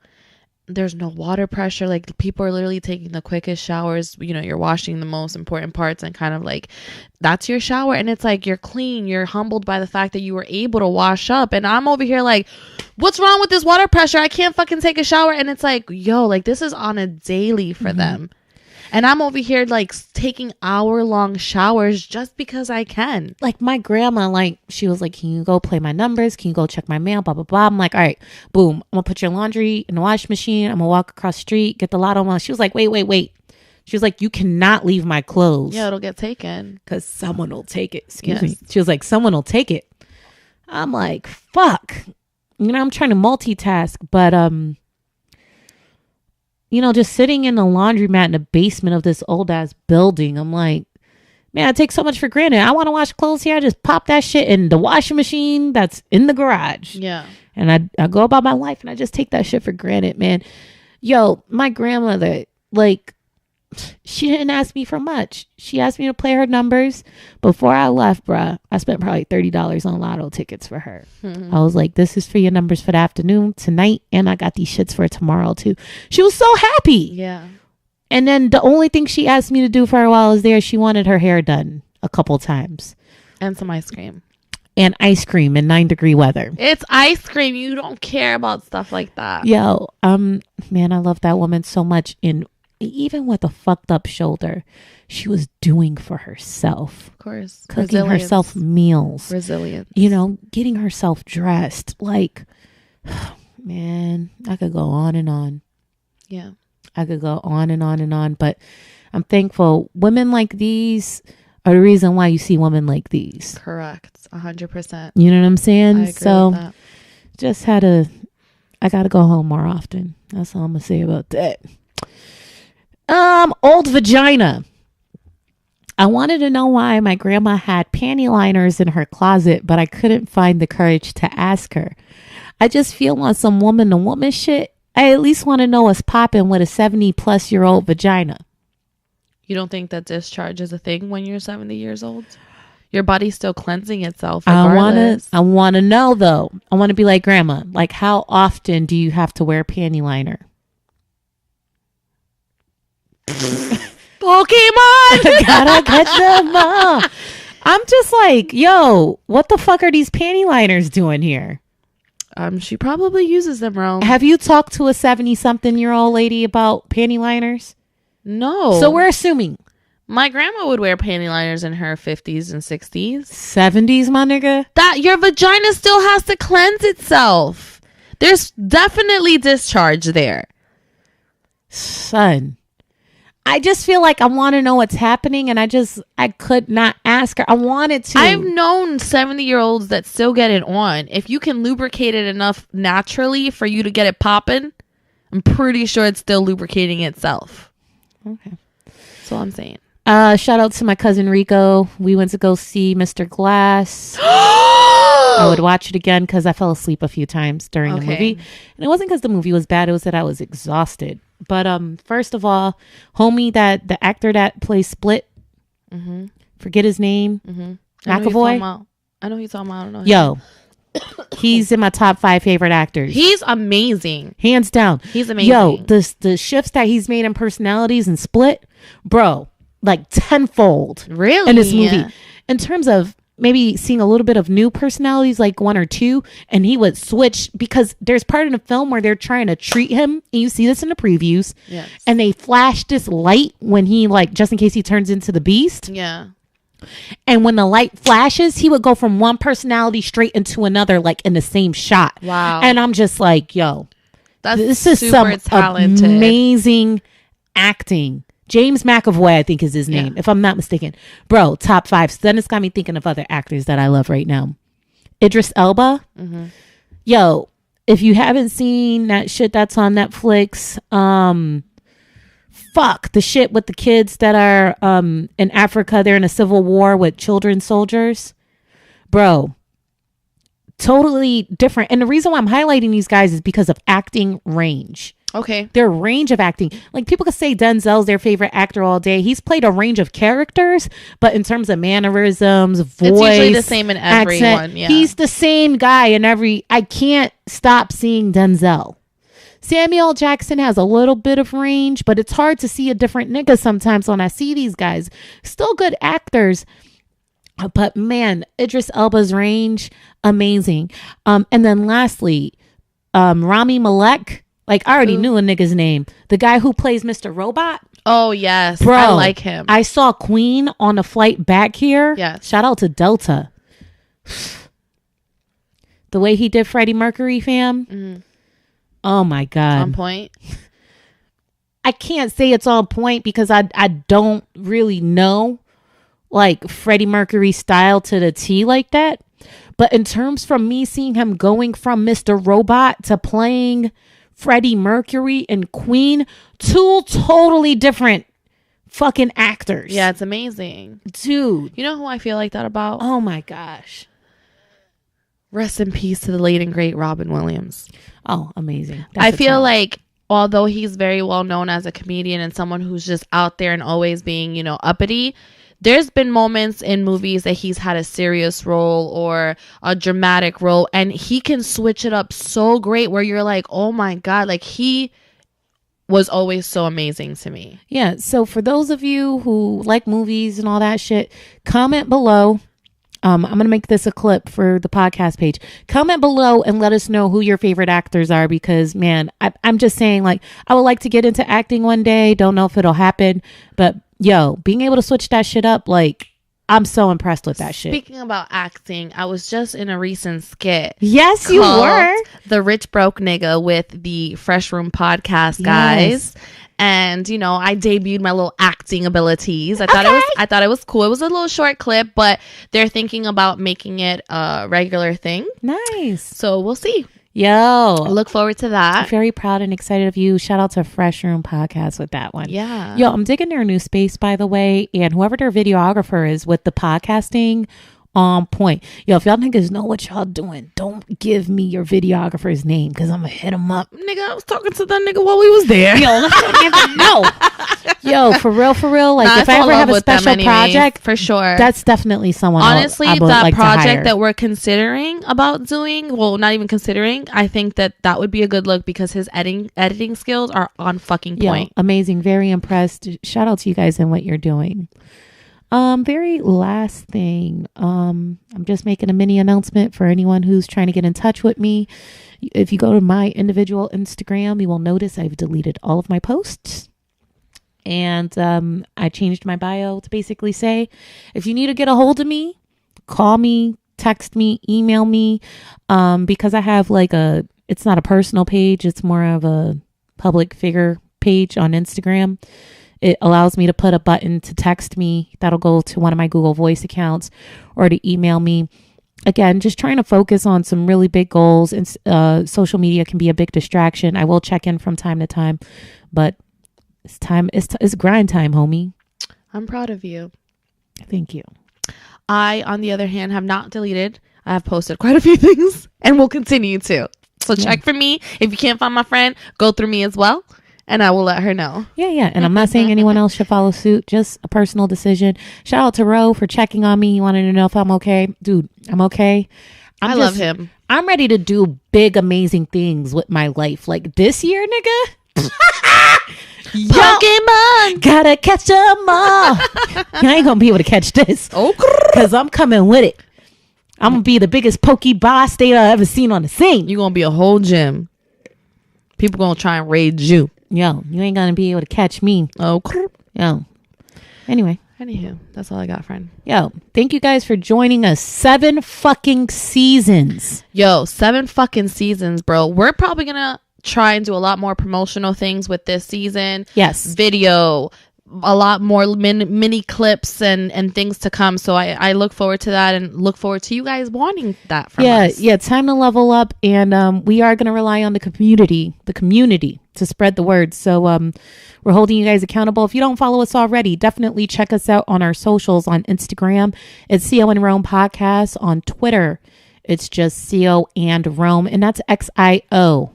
There's no water pressure. Like, people are literally taking the quickest showers. You know, you're washing the most important parts and kind of like, that's your shower. And it's like, you're clean. You're humbled by the fact that you were able to wash up. And I'm over here like, what's wrong with this water pressure? I can't fucking take a shower. And it's like, yo, like, this is on a daily for mm-hmm. them. And I'm over here like taking hour-long showers just because I can. Like my grandma, like she was like, can you go play my numbers? Can you go check my mail? Blah, blah, blah. I'm like, all right, boom. I'm going to put your laundry in the washing machine. I'm going to walk across the street, get the lotto money. She was like, wait. She was like, you cannot leave my clothes. Yeah, it'll get taken. Because someone will take it. Excuse me. She was like, someone will take it. I'm like, fuck. You know, I'm trying to multitask, but you know, just sitting in the laundromat in the basement of this old ass building, I'm like, man, I take so much for granted. I want to wash clothes here. I just pop that shit in the washing machine that's in the garage. Yeah. And I go about my life and I just take that shit for granted, man. Yo, my grandmother, like, she didn't ask me for much. She asked me to play her numbers. Before I left, bruh, I spent probably $30 on lotto tickets for her. Mm-hmm. I was like, this is for your numbers for the afternoon, tonight, and I got these shits for tomorrow too. She was so happy. Yeah. And then the only thing she asked me to do for her while I was there, she wanted her hair done a couple times. And some ice cream. and ice cream in 9-degree weather. It's ice cream. You don't care about stuff like that. Yo, man, I love that woman so much. And even with a fucked up shoulder, she was doing for herself. Of course. Cooking herself meals. Resilience. You know, getting herself dressed. Like, man, I could go on and on. Yeah. I could go on and on and on. But I'm thankful. Women like these are the reason why you see women like these. Correct. 100%. You know what I'm saying? I agree So with that. just I got to go home more often. That's all I'm going to say about that. Old vagina. I wanted to know why my grandma had panty liners in her closet, but I couldn't find the courage to ask her. I just feel on some woman to woman shit. I at least want to know what's popping with a 70-plus-year-old vagina. You don't think that discharge is a thing when you're 70 years old? Your body's still cleansing itself regardless. I want to know, though. I want to be like grandma. Like, how often do you have to wear a panty liner? Pokemon! Gotta catch them all. I'm just like, yo, what the fuck are these panty liners doing here? She probably uses them wrong. Have you talked to a 70-something-year-old lady about panty liners? No. So we're assuming. My grandma would wear panty liners in her 50s and 60s. 70s, my nigga? That your vagina still has to cleanse itself. There's definitely discharge there. Son. I just feel like I want to know what's happening, and I could not ask her. I wanted to. I've known 70-year-olds that still get it on. If you can lubricate it enough naturally for you to get it popping, I'm pretty sure it's still lubricating itself. Okay. That's all I'm saying. Shout out to my cousin Rico. We went to go see Mr. Glass. I would watch it again because I fell asleep a few times during the movie. And it wasn't because the movie was bad. It was that I was exhausted. But first of all, homie, the actor that plays Split, forget his name, McAvoy. I know who you're talking about. I don't know. Yo, he's in my top 5 favorite actors. He's amazing. Hands down. He's amazing. Yo, the shifts that he's made in personalities and Split, bro, like tenfold. Really? In this movie. In terms of maybe seeing a little bit of new personalities, like 1 or 2, and he would switch because there's part in the film where they're trying to treat him, and you see this in the previews. Yes. And they flash this light when he, like, just in case he turns into the beast. Yeah. And when the light flashes, he would go from one personality straight into another, like in the same shot. Wow. And I'm just like, yo, this is some talented. amazing acting. James McAvoy, I think is his name, if I'm not mistaken. Bro, top 5. So then it's got me thinking of other actors that I love right now. Idris Elba. Yo, if you haven't seen that shit that's on Netflix, fuck the shit with the kids that are in Africa. They're in a civil war with children soldiers. Bro, totally different. And the reason why I'm highlighting these guys is because of acting range. Okay. Their range of acting. Like, people could say Denzel's their favorite actor all day. He's played a range of characters, but in terms of mannerisms, voice, it's usually the same in everyone. Accent, yeah. He's the same guy in every. I can't stop seeing Denzel. Samuel Jackson has a little bit of range, but it's hard to see a different nigga sometimes when I see these guys. Still good actors. But man, Idris Elba's range, amazing. And then lastly, Rami Malek. Like, I already knew a nigga's name. The guy who plays Mr. Robot. Oh, yes. Bro, I like him. I saw Queen on the flight back here. Yes. Shout out to Delta. The way he did Freddie Mercury, fam. Oh, my God. On point. I can't say it's on point because I don't really know, like, Freddie Mercury's style to the T like that. But in terms from me seeing him going from Mr. Robot to playing Freddie Mercury and Queen, 2 totally different fucking actors. Yeah, it's amazing. Dude. You know who I feel like that about? Oh my gosh. Rest in peace to the late and great Robin Williams. Oh, amazing. I feel like although he's very well known as a comedian and someone who's just out there and always being, uppity, there's been moments in movies that he's had a serious role or a dramatic role, and he can switch it up so great where you're like, oh my God, like he was always so amazing to me. Yeah. So for those of you who like movies and all that shit, comment below I'm going to make this a clip for the podcast page. Comment below and let us know who your favorite actors are, because, man, I'm just saying, like, I would like to get into acting one day. Don't know if it'll happen. But, yo, being able to switch that shit up, like, I'm so impressed with that shit. Speaking about acting, I was just in a recent skit. Yes, you were. The Rich Broke Nigga with the Fresh Room podcast guys. Yes. And, you know, I debuted my little acting abilities. I thought it was cool. It was a little short clip, but they're thinking about making it a regular thing. Nice. So we'll see. Yo, I look forward to that. I'm very proud and excited of you. Shout out to Fresh Room Podcast with that one. Yeah. Yo, I'm digging their new space, by the way. And whoever their videographer is with the podcasting, on point. Yo, if y'all niggas know what y'all doing, don't give me your videographer's name, because I'm gonna hit him up. Nigga, I was talking to that nigga while we was there. Yo, I don't even know. Yo, for real. Like, if I ever have a special project, for sure, that's definitely someone. Honestly, I would that like project that we're considering about doing, well, not even considering, I think that would be a good look, because his editing skills are on fucking point. Yo, amazing. Very impressed. Shout out to you guys and what you're doing. Very last thing, I'm just making a mini announcement for anyone who's trying to get in touch with me. If you go to my individual Instagram, you will notice I've deleted all of my posts. And I changed my bio to basically say, if you need to get a hold of me, call me, text me, email me, because I have like it's not a personal page, it's more of a public figure page on Instagram. It allows me to put a button to text me. That'll go to one of my Google Voice accounts, or to email me. Again, just trying to focus on some really big goals, and social media can be a big distraction. I will check in from time to time, but it's time. It's grind time, homie. I'm proud of you. Thank you. I, on the other hand, have not deleted. I have posted quite a few things and will continue to. So check for me. If you can't find my friend, go through me as well, and I will let her know. Yeah. And I'm not saying anyone else should follow suit. Just a personal decision. Shout out to Ro for checking on me. He wanted to know if I'm okay. Dude, I'm okay. I love him. I'm ready to do big, amazing things with my life. Like this year, nigga. Pokemon! Gotta catch them all. I ain't gonna be able to catch this. Because I'm coming with it. I'm gonna be the biggest Pokeball state I've ever seen on the scene. You're gonna be a whole gym. People gonna try and raid you. Yo, you ain't gonna be able to catch me. Yo. Anyway. Anywho, that's all I got, friend. Yo, thank you guys for joining us. 7 fucking seasons. Yo, 7 fucking seasons, bro. We're probably gonna try and do a lot more promotional things with this season. Yes. Video, a lot more mini clips and things to come. So I look forward to that, and look forward to you guys wanting that from us. Yeah, time to level up, and we are going to rely on the community to spread the word. So we're holding you guys accountable. If you don't follow us already, definitely check us out on our socials. On Instagram, it's CO and Rome Podcast. On Twitter, it's just CO and Rome, and that's XIOANDROME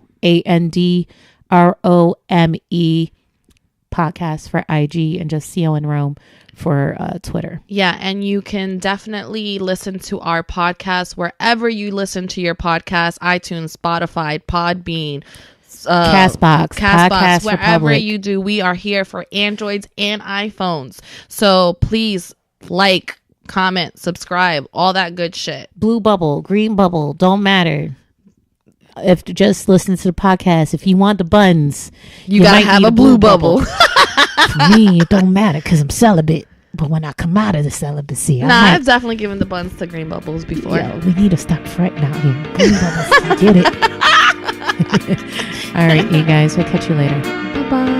podcast for IG, and just CO and Rome for Twitter. Yeah, and you can definitely listen to our podcast wherever you listen to your podcast: iTunes, Spotify, Podbean, Castbox, wherever Republic. You do. We are here for Androids and iPhones. So please like, comment, subscribe, all that good shit. Blue bubble, green bubble, don't matter. If just listen to the podcast, if you want the buns, you gotta have a blue bubble. For me, it don't matter because I'm celibate. But when I come out of the celibacy, I've definitely given the buns to green bubbles before. Yo, we need to stop fretting out here. Green bubbles, get it. All right, you guys. We'll catch you later. Bye bye.